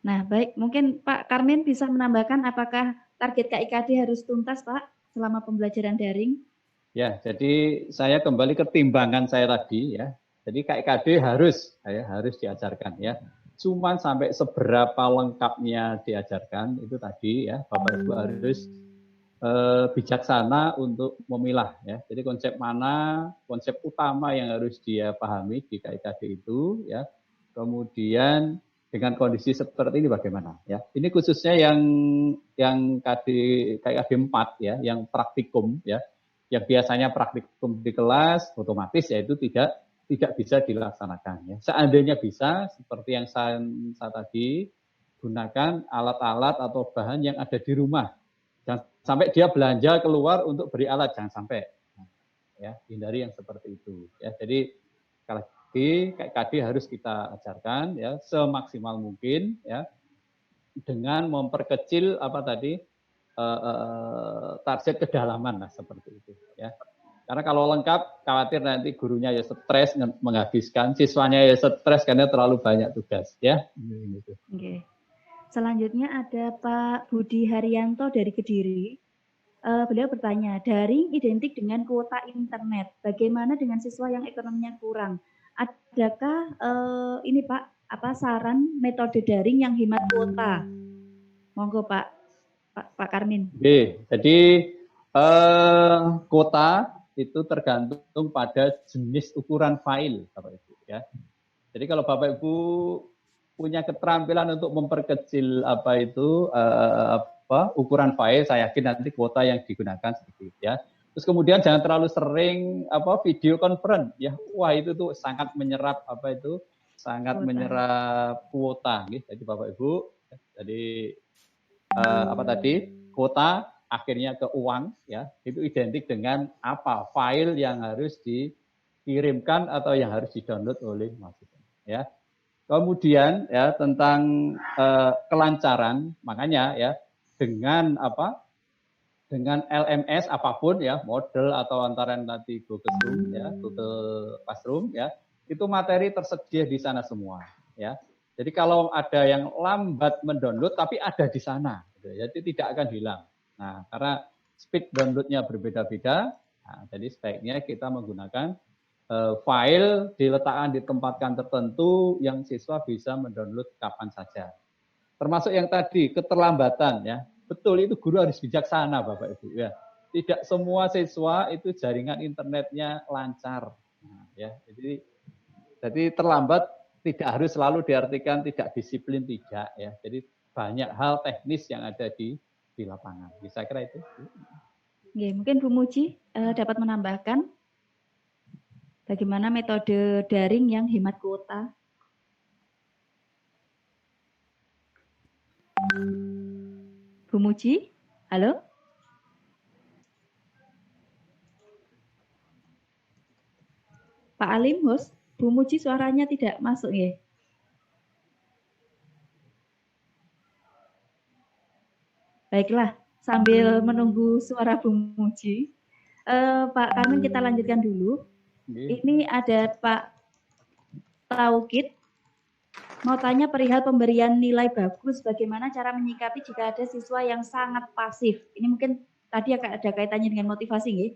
Nah, baik. Mungkin Pak Karmin bisa menambahkan apakah target KIKD harus tuntas, Pak, selama pembelajaran daring? Ya, jadi saya kembali ke timbangan saya tadi ya. Jadi KIKD harus diajarkan ya. Cuman sampai seberapa lengkapnya diajarkan itu tadi ya, Bapak Ibu harus bijaksana untuk memilah ya. Jadi konsep utama yang harus dia pahami di KIKD itu ya. Kemudian dengan kondisi seperti ini bagaimana ya. Ini khususnya yang KIKD 4 ya, yang praktikum ya. Yang biasanya praktikum di kelas otomatis ya itu tidak bisa dilaksanakan ya. Seandainya bisa seperti yang saya tadi, gunakan alat-alat atau bahan yang ada di rumah. Jangan sampai dia belanja keluar untuk beli alat, jangan sampai ya, hindari yang seperti itu ya. Jadi sekali lagi KIKD harus kita ajarkan ya semaksimal mungkin ya, dengan memperkecil target kedalaman lah seperti itu ya. Karena kalau lengkap khawatir nanti gurunya ya stres menghabiskan, siswanya ya stres karena terlalu banyak tugas ya. Oke. Selanjutnya ada Pak Budi Haryanto dari Kediri. Beliau bertanya, daring identik dengan kuota internet. Bagaimana dengan siswa yang ekonominya kurang? Adakah ini Pak saran metode daring yang hemat kuota? Monggo Pak Karmin. Oke, jadi kuota itu tergantung pada jenis ukuran file, Bapak Ibu ya. Jadi kalau Bapak Ibu punya keterampilan untuk memperkecil ukuran file, saya yakin nanti kuota yang digunakan sedikit ya. Terus kemudian jangan terlalu sering video conference ya. Wah, itu tuh sangat menyerap menyerap kuota gitu. Jadi Bapak Ibu, jadi kuota akhirnya ke uang ya, itu identik dengan file yang harus dikirimkan atau yang harus didownload oleh mahasiswa ya. Kemudian ya tentang kelancaran, makanya ya dengan LMS apapun ya, model atau antara nanti Google Zoom ya, Google Classroom ya, itu materi tersedia di sana semua ya. Jadi kalau ada yang lambat mendownload tapi ada di sana, jadi tidak akan hilang. Nah, karena speed downloadnya berbeda-beda, jadi sebaiknya kita menggunakan file diletakkan di tempatkan tertentu yang siswa bisa mendownload kapan saja. Termasuk yang tadi keterlambatan ya, betul itu guru harus bijaksana Bapak Ibu ya. Tidak semua siswa itu jaringan internetnya lancar, ya. Jadi terlambat tidak harus selalu diartikan tidak disiplin, tidak ya. Jadi banyak hal teknis yang ada di lapangan. Saya kira itu. Oke, mungkin Bu Muji dapat menambahkan bagaimana metode daring yang hemat kuota. Bu Muji, halo? Pak Alim, host, Bu Muji suaranya tidak masuk ya? Baiklah, sambil menunggu suara Bu Muji, Pak Karmin kita lanjutkan dulu. Ini ada Pak Taukid, mau tanya perihal pemberian nilai bagus, bagaimana cara menyikapi jika ada siswa yang sangat pasif. Ini mungkin tadi ada kaitannya dengan motivasi, nggih.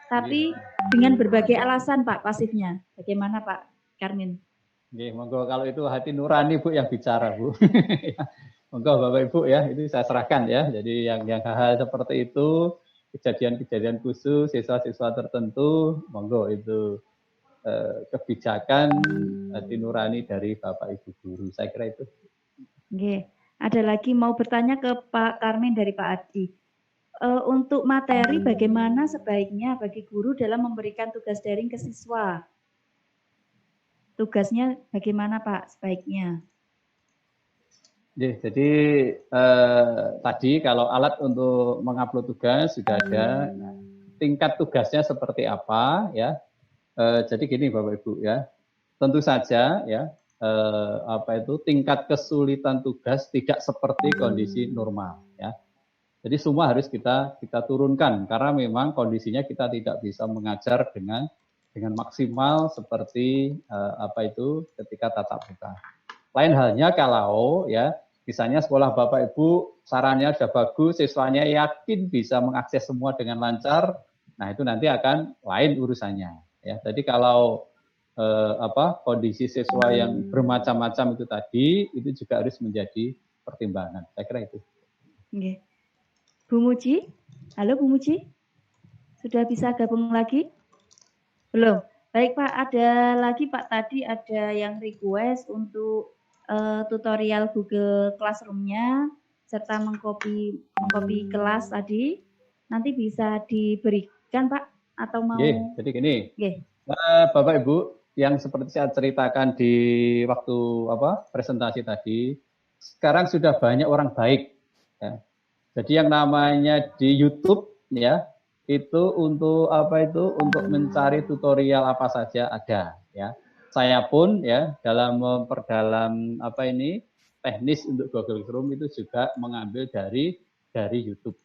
Tapi dengan berbagai alasan Pak pasifnya. Bagaimana Pak Karmin? Nggih, monggo kalau itu hati nurani Bu yang bicara Bu. Monggo Bapak Ibu ya, itu saya serahkan ya. Jadi yang hal-hal seperti itu, kejadian-kejadian khusus, siswa-siswa tertentu, monggo itu kebijakan hati nurani dari Bapak Ibu guru. Saya kira itu. Oke, ada lagi mau bertanya ke Pak Karmin dari Pak Adi. Untuk materi bagaimana sebaiknya bagi guru dalam memberikan tugas daring ke siswa? Tugasnya bagaimana Pak sebaiknya? Jadi tadi kalau alat untuk mengupload tugas sudah ada. Nah, tingkat tugasnya seperti apa ya? Jadi gini Bapak Ibu ya, tentu saja ya tingkat kesulitan tugas tidak seperti kondisi normal ya. Jadi semua harus kita turunkan karena memang kondisinya kita tidak bisa mengajar dengan maksimal seperti ketika tatap muka. Lain halnya kalau ya misalnya sekolah Bapak Ibu sarannya sudah bagus, siswanya yakin bisa mengakses semua dengan lancar, nah itu nanti akan lain urusannya. Ya, jadi kalau kondisi siswa yang bermacam-macam itu tadi, itu juga harus menjadi pertimbangan. Saya kira itu. Oke. Bu Muji, halo Bu Muji, sudah bisa gabung lagi? Belum. Baik Pak, ada lagi Pak tadi ada yang request untuk tutorial Google Classroom-nya serta mengcopy kelas tadi. Nanti bisa diberikan Pak atau mau? Jadi gini, Bapak Ibu, yang seperti saya ceritakan di waktu presentasi tadi, sekarang sudah banyak orang baik. Ya. Jadi yang namanya di YouTube ya itu untuk untuk mencari tutorial apa saja ada. Ya. Saya pun ya dalam memperdalam teknis untuk Google Chrome itu juga mengambil dari YouTube.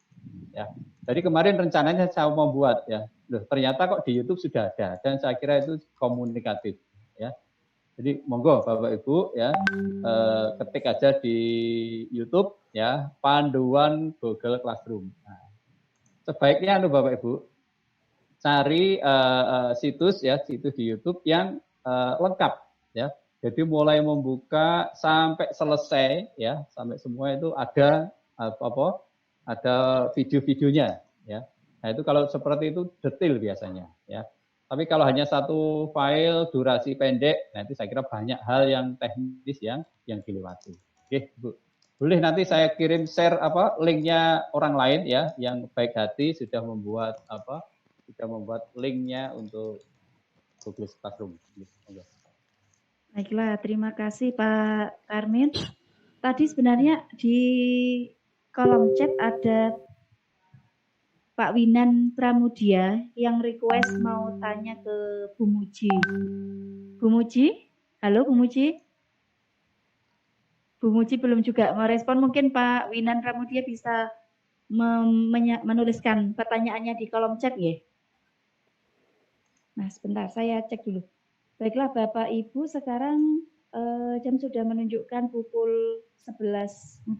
Ya. Jadi kemarin rencananya saya mau buat ya. Loh, ternyata kok di YouTube sudah ada dan saya kira itu komunikatif ya. Jadi monggo Bapak Ibu ya ketik aja di YouTube ya panduan Google Classroom. Nah, sebaiknya Bapak Ibu cari situs di YouTube yang lengkap ya. Jadi mulai membuka sampai selesai ya, sampai semua itu ada ada video-videonya ya. Nah, itu kalau seperti itu detail biasanya ya. Tapi kalau hanya satu file durasi pendek, nah itu saya kira banyak hal yang teknis yang dilewati. Oke, Bu. Boleh nanti saya kirim share linknya orang lain ya yang baik hati sudah membuat linknya untuk Google Classroom. Baiklah, terima kasih Pak Karmin. Tadi sebenarnya di kolom chat ada Pak Winan Pramudia yang request mau tanya ke Bu Muji. Bu Muji, halo Bu Muji. Bu Muji belum juga merespon, mungkin Pak Winan Pramudia bisa menuliskan pertanyaannya di kolom chat ya. Nah sebentar, saya cek dulu. Baiklah Bapak Ibu, sekarang jam sudah menunjukkan pukul 11.46.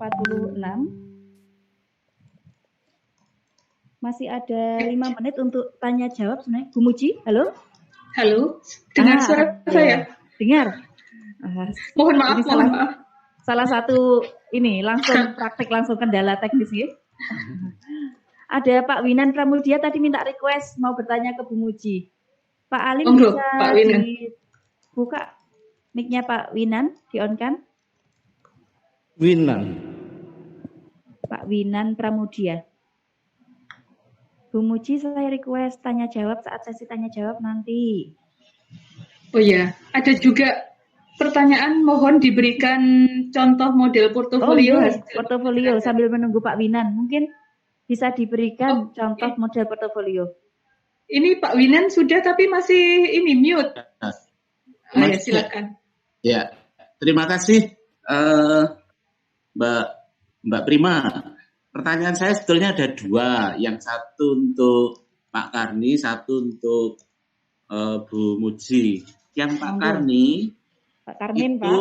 Masih ada 5 menit untuk tanya jawab sebenarnya. Bu Muji, halo? Halo, dengar suara saya? Dengar. Mohon maaf. Salah satu ini langsung praktek langsung kendala teknis ya. Ada Pak Winan Pramudia tadi minta request mau bertanya ke Bu Muji. Pak Alim bisa dibuka mic-nya Pak Winan, di-on-kan? Pak Winan Pramudia. Bu Muji, saya request tanya jawab saat sesi tanya jawab nanti. Oh ya, ada juga pertanyaan mohon diberikan contoh model portofolio. Portofolio sambil menunggu Pak Winan. Mungkin bisa diberikan contoh model portofolio. Ini Pak Winan sudah tapi masih ini mute. Ya, silakan. Ya, terima kasih Mbak Prima. pertanyaan saya sebetulnya ada dua. Yang satu untuk Pak Karni, satu untuk Bu Muji. Yang Pak Karni, Pak Karmin, itu Pak.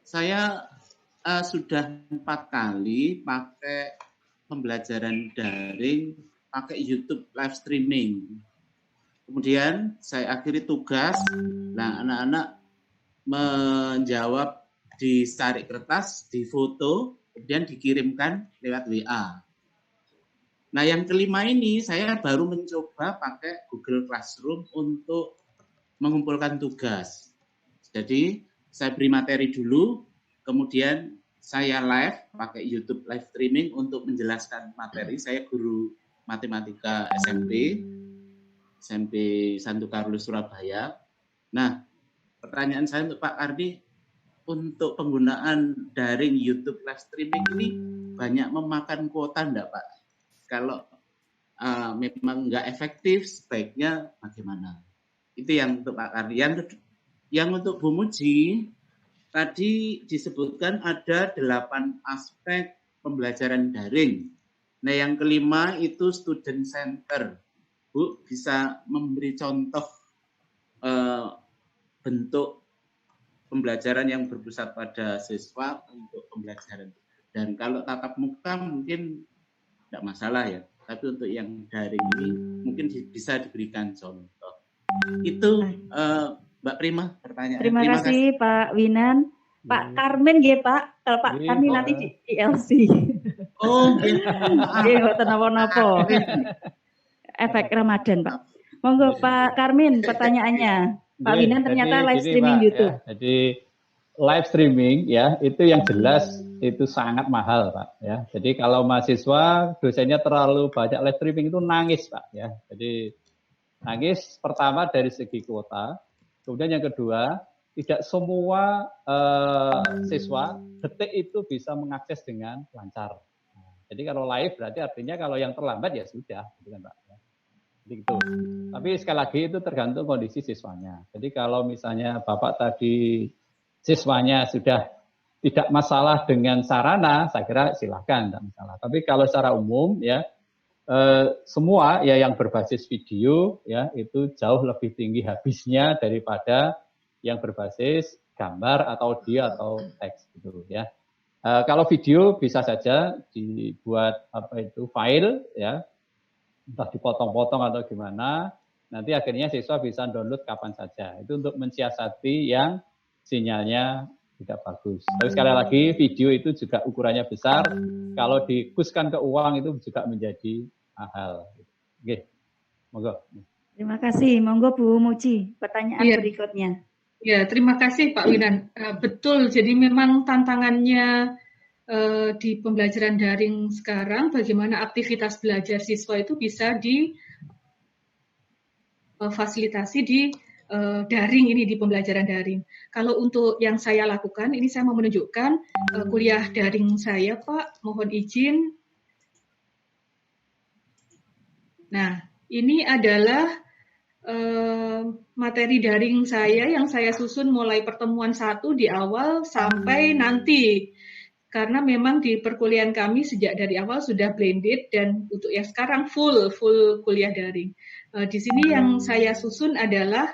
Saya sudah 4 kali pakai pembelajaran daring, pakai YouTube live streaming. Kemudian saya akhiri tugas, nah anak-anak menjawab di tarik kertas, di foto, kemudian dikirimkan lewat WA. Nah yang kelima ini saya baru mencoba pakai Google Classroom untuk mengumpulkan tugas. Jadi saya beri materi dulu, kemudian saya live pakai YouTube live streaming untuk menjelaskan materi. Saya guru matematika SMP Santo Carlos Surabaya. Nah, pertanyaan saya untuk Pak Karni, untuk penggunaan daring YouTube live streaming ini banyak memakan kuota enggak Pak? Kalau memang enggak efektif, sebaiknya bagaimana? Itu yang untuk Pak Karni. Yang untuk Bu Muji, tadi disebutkan ada 8 aspek pembelajaran daring. Nah, yang kelima itu student center. Bu, bisa memberi contoh bentuk pembelajaran yang berpusat pada siswa untuk pembelajaran. Dan kalau tatap muka mungkin tidak masalah ya, tapi untuk yang daring ini mungkin bisa diberikan contoh. Itu Mbak Prima pertanyaan. Terima kasih Pak Winan. Pak Karmen ya Pak, kalau Pak Karni nanti di ILC. Oh gitu. Nggih mboten napa-napa. Efek Ramadan Pak. Monggo Pak Karmin pertanyaannya. Pak Winan ternyata live streaming Pak, YouTube. Ya, jadi live streaming ya itu yang jelas itu sangat mahal Pak ya. Jadi kalau mahasiswa dosennya terlalu banyak live streaming itu nangis Pak ya. Jadi nangis pertama dari segi kuota, kemudian yang kedua tidak semua siswa detik itu bisa mengakses dengan lancar. Jadi kalau live berarti artinya kalau yang terlambat ya sudah, gitu kan Pak. Jadi gitu. Tapi sekali lagi itu tergantung kondisi siswanya. Jadi kalau misalnya Bapak tadi siswanya sudah tidak masalah dengan sarana, saya kira silahkan, tidak masalah. Tapi kalau secara umum ya semua ya yang berbasis video ya itu jauh lebih tinggi habisnya daripada yang berbasis gambar atau audio atau teks gitu ya. Kalau video bisa saja dibuat file ya, entah dipotong-potong atau gimana, nanti akhirnya siswa bisa download kapan saja. Itu untuk mensiasati yang sinyalnya tidak bagus. Tapi sekali lagi video itu juga ukurannya besar, kalau dipuskan ke uang itu juga menjadi mahal. Oke, monggo. Terima kasih, monggo Bu Muji, pertanyaan berikutnya. Ya, terima kasih Pak Winan. Betul, jadi memang tantangannya di pembelajaran daring sekarang, bagaimana aktivitas belajar siswa itu bisa difasilitasi di daring ini, di pembelajaran daring. Kalau untuk yang saya lakukan, ini saya mau menunjukkan kuliah daring saya, Pak. Mohon izin. Nah, ini adalah materi daring saya yang saya susun mulai pertemuan 1 di awal sampai nanti. Karena memang di perkuliahan kami sejak dari awal sudah blended dan untuk yang sekarang full kuliah daring. Di sini yang saya susun adalah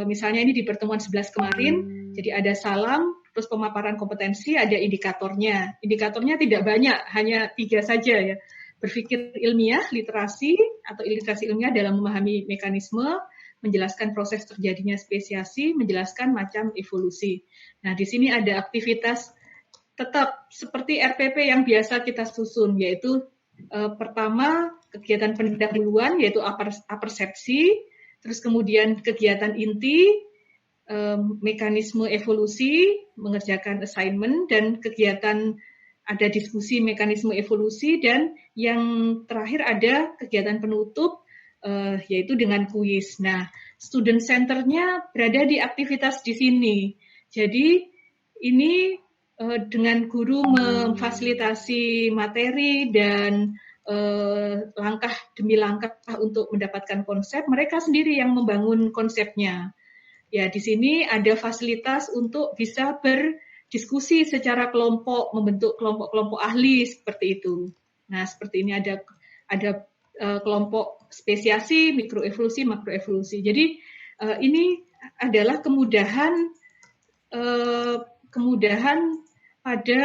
misalnya ini di pertemuan 11 kemarin, jadi ada salam, terus pemaparan kompetensi, ada indikatornya. Indikatornya tidak banyak, hanya 3 saja ya. Berpikir ilmiah, literasi atau literasi ilmiah dalam memahami mekanisme, menjelaskan proses terjadinya spesiasi, menjelaskan macam evolusi. Nah, di sini ada aktivitas tetap seperti RPP yang biasa kita susun, yaitu pertama kegiatan pendahuluan, yaitu apersepsi, terus kemudian kegiatan inti, mekanisme evolusi, mengerjakan assignment, dan kegiatan ada diskusi mekanisme evolusi, dan yang terakhir ada kegiatan penutup, yaitu dengan kuis. Nah, student center-nya berada di aktivitas di sini. Jadi ini dengan guru memfasilitasi materi dan langkah demi langkah untuk mendapatkan konsep, mereka sendiri yang membangun konsepnya. Ya, di sini ada fasilitas untuk bisa diskusi secara kelompok, membentuk kelompok-kelompok ahli seperti itu. Nah, seperti ini ada kelompok spesiasi, mikroevolusi, makroevolusi. Jadi ini adalah kemudahan pada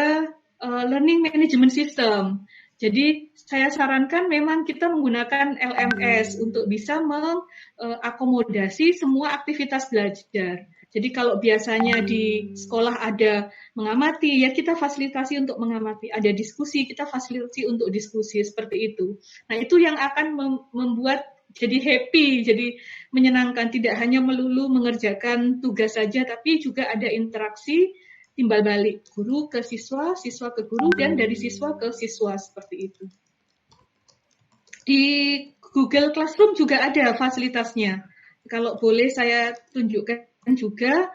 learning management system. Jadi saya sarankan memang kita menggunakan LMS untuk bisa mengakomodasi semua aktivitas belajar. Jadi kalau biasanya di sekolah ada mengamati, ya kita fasilitasi untuk mengamati. Ada diskusi, kita fasilitasi untuk diskusi seperti itu. Nah itu yang akan membuat jadi happy, jadi menyenangkan. Tidak hanya melulu mengerjakan tugas saja, tapi juga ada interaksi timbal balik guru ke siswa, siswa ke guru, dan dari siswa ke siswa seperti itu. Di Google Classroom juga ada fasilitasnya. Kalau boleh saya tunjukkan juga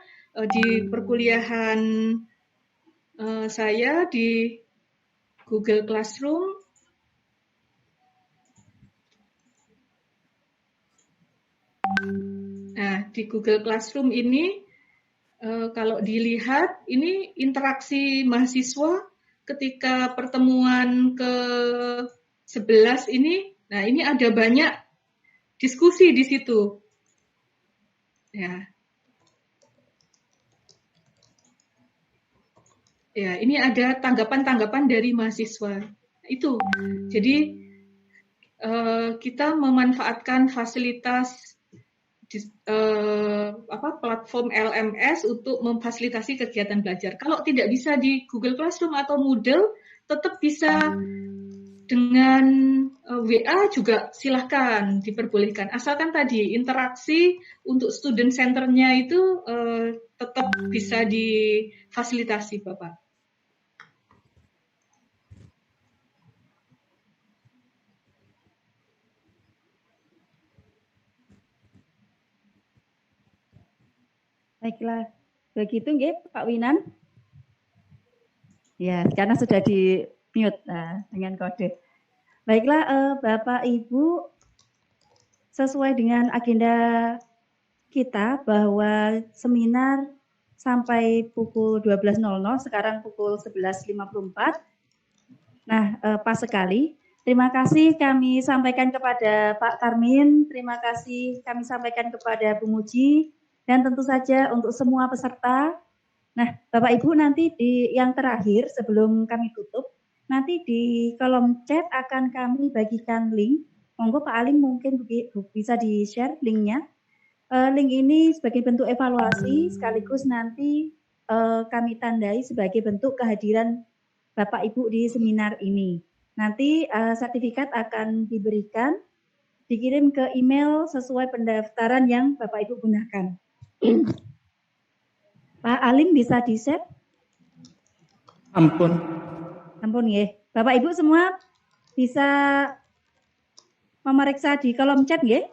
di perkuliahan saya di Google Classroom. Nah, di Google Classroom ini kalau dilihat, ini interaksi mahasiswa ketika pertemuan ke-11 ini, nah ini ada banyak diskusi di situ. Ya, ini ada tanggapan-tanggapan dari mahasiswa. Itu, jadi kita memanfaatkan fasilitas platform LMS untuk memfasilitasi kegiatan belajar. Kalau tidak bisa di Google Classroom atau Moodle, tetap bisa dengan WA juga silahkan diperbolehkan. Asalkan tadi interaksi untuk student center-nya itu tetap bisa difasilitasi, Bapak. Baiklah, begitu nggih Pak Winan. Ya, karena sudah di mute dengan kode. Baiklah, Bapak Ibu, sesuai dengan agenda kita bahwa seminar sampai pukul 12.00, sekarang pukul 11.54. Nah, pas sekali. Terima kasih kami sampaikan kepada Pak Karmin, terima kasih kami sampaikan kepada Bu Muji, dan tentu saja untuk semua peserta. Nah, Bapak Ibu nanti di yang terakhir sebelum kami tutup, nanti di kolom chat akan kami bagikan link. Monggo Pak Alim mungkin bisa di-share linknya. Link ini sebagai bentuk evaluasi sekaligus nanti kami tandai sebagai bentuk kehadiran Bapak Ibu di seminar ini. Nanti sertifikat akan diberikan, dikirim ke email sesuai pendaftaran yang Bapak Ibu gunakan. Pak Alim bisa di-share? Ampun ya. Bapak Ibu semua bisa memeriksa di kolom chat ya.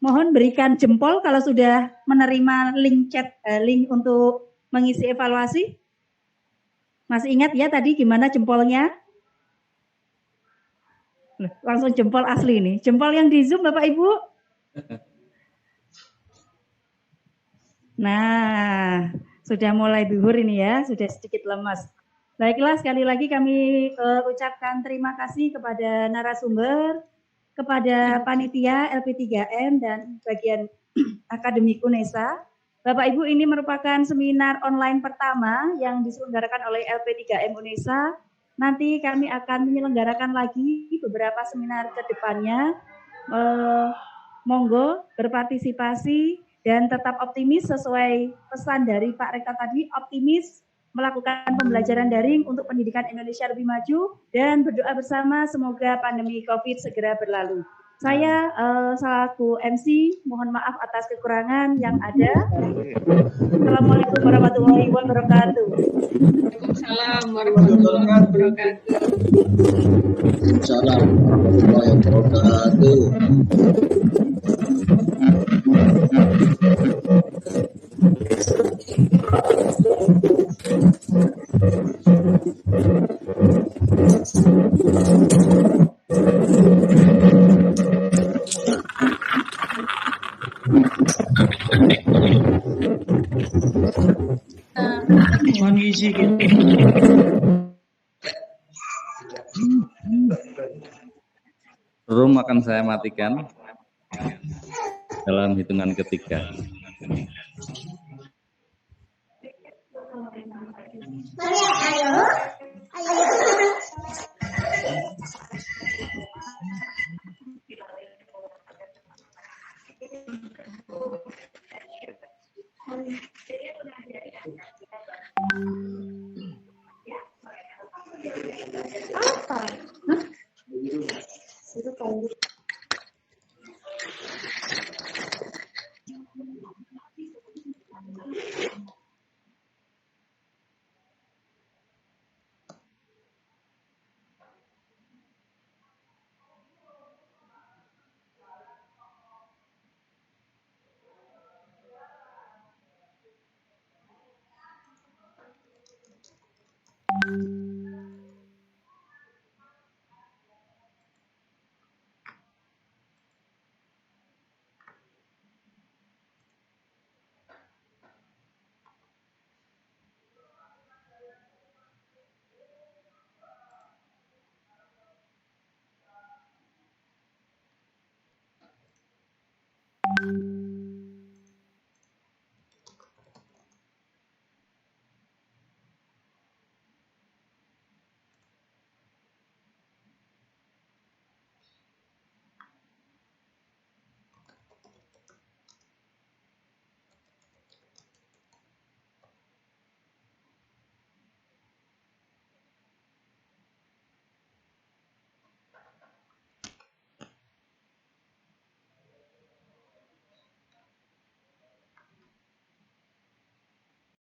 Mohon berikan jempol kalau sudah menerima link chat, link untuk mengisi evaluasi. Masih ingat ya tadi gimana jempolnya? Langsung jempol asli nih. Jempol yang di Zoom Bapak Ibu. Nah, sudah mulai zuhur ini ya, sudah sedikit lemas. Baiklah, sekali lagi kami ucapkan terima kasih kepada narasumber, kepada panitia LP3M dan bagian akademik UNESA. Bapak Ibu, ini merupakan seminar online pertama yang diselenggarakan oleh LP3M UNESA. Nanti kami akan menyelenggarakan lagi beberapa seminar ke depannya. Monggo berpartisipasi dan tetap optimis sesuai pesan dari Pak Rektor tadi, optimis melakukan pembelajaran daring untuk pendidikan Indonesia lebih maju dan berdoa bersama semoga pandemi COVID segera berlalu. Saya selaku MC mohon maaf atas kekurangan yang ada. Assalamualaikum warahmatullahi wabarakatuh. Waalaikumsalam warahmatullahi wabarakatuh. Waalaikumsalam warahmatullahi wabarakatuh. Mohon izin isi gitu. Room akan saya matikan dalam hitungan ketiga.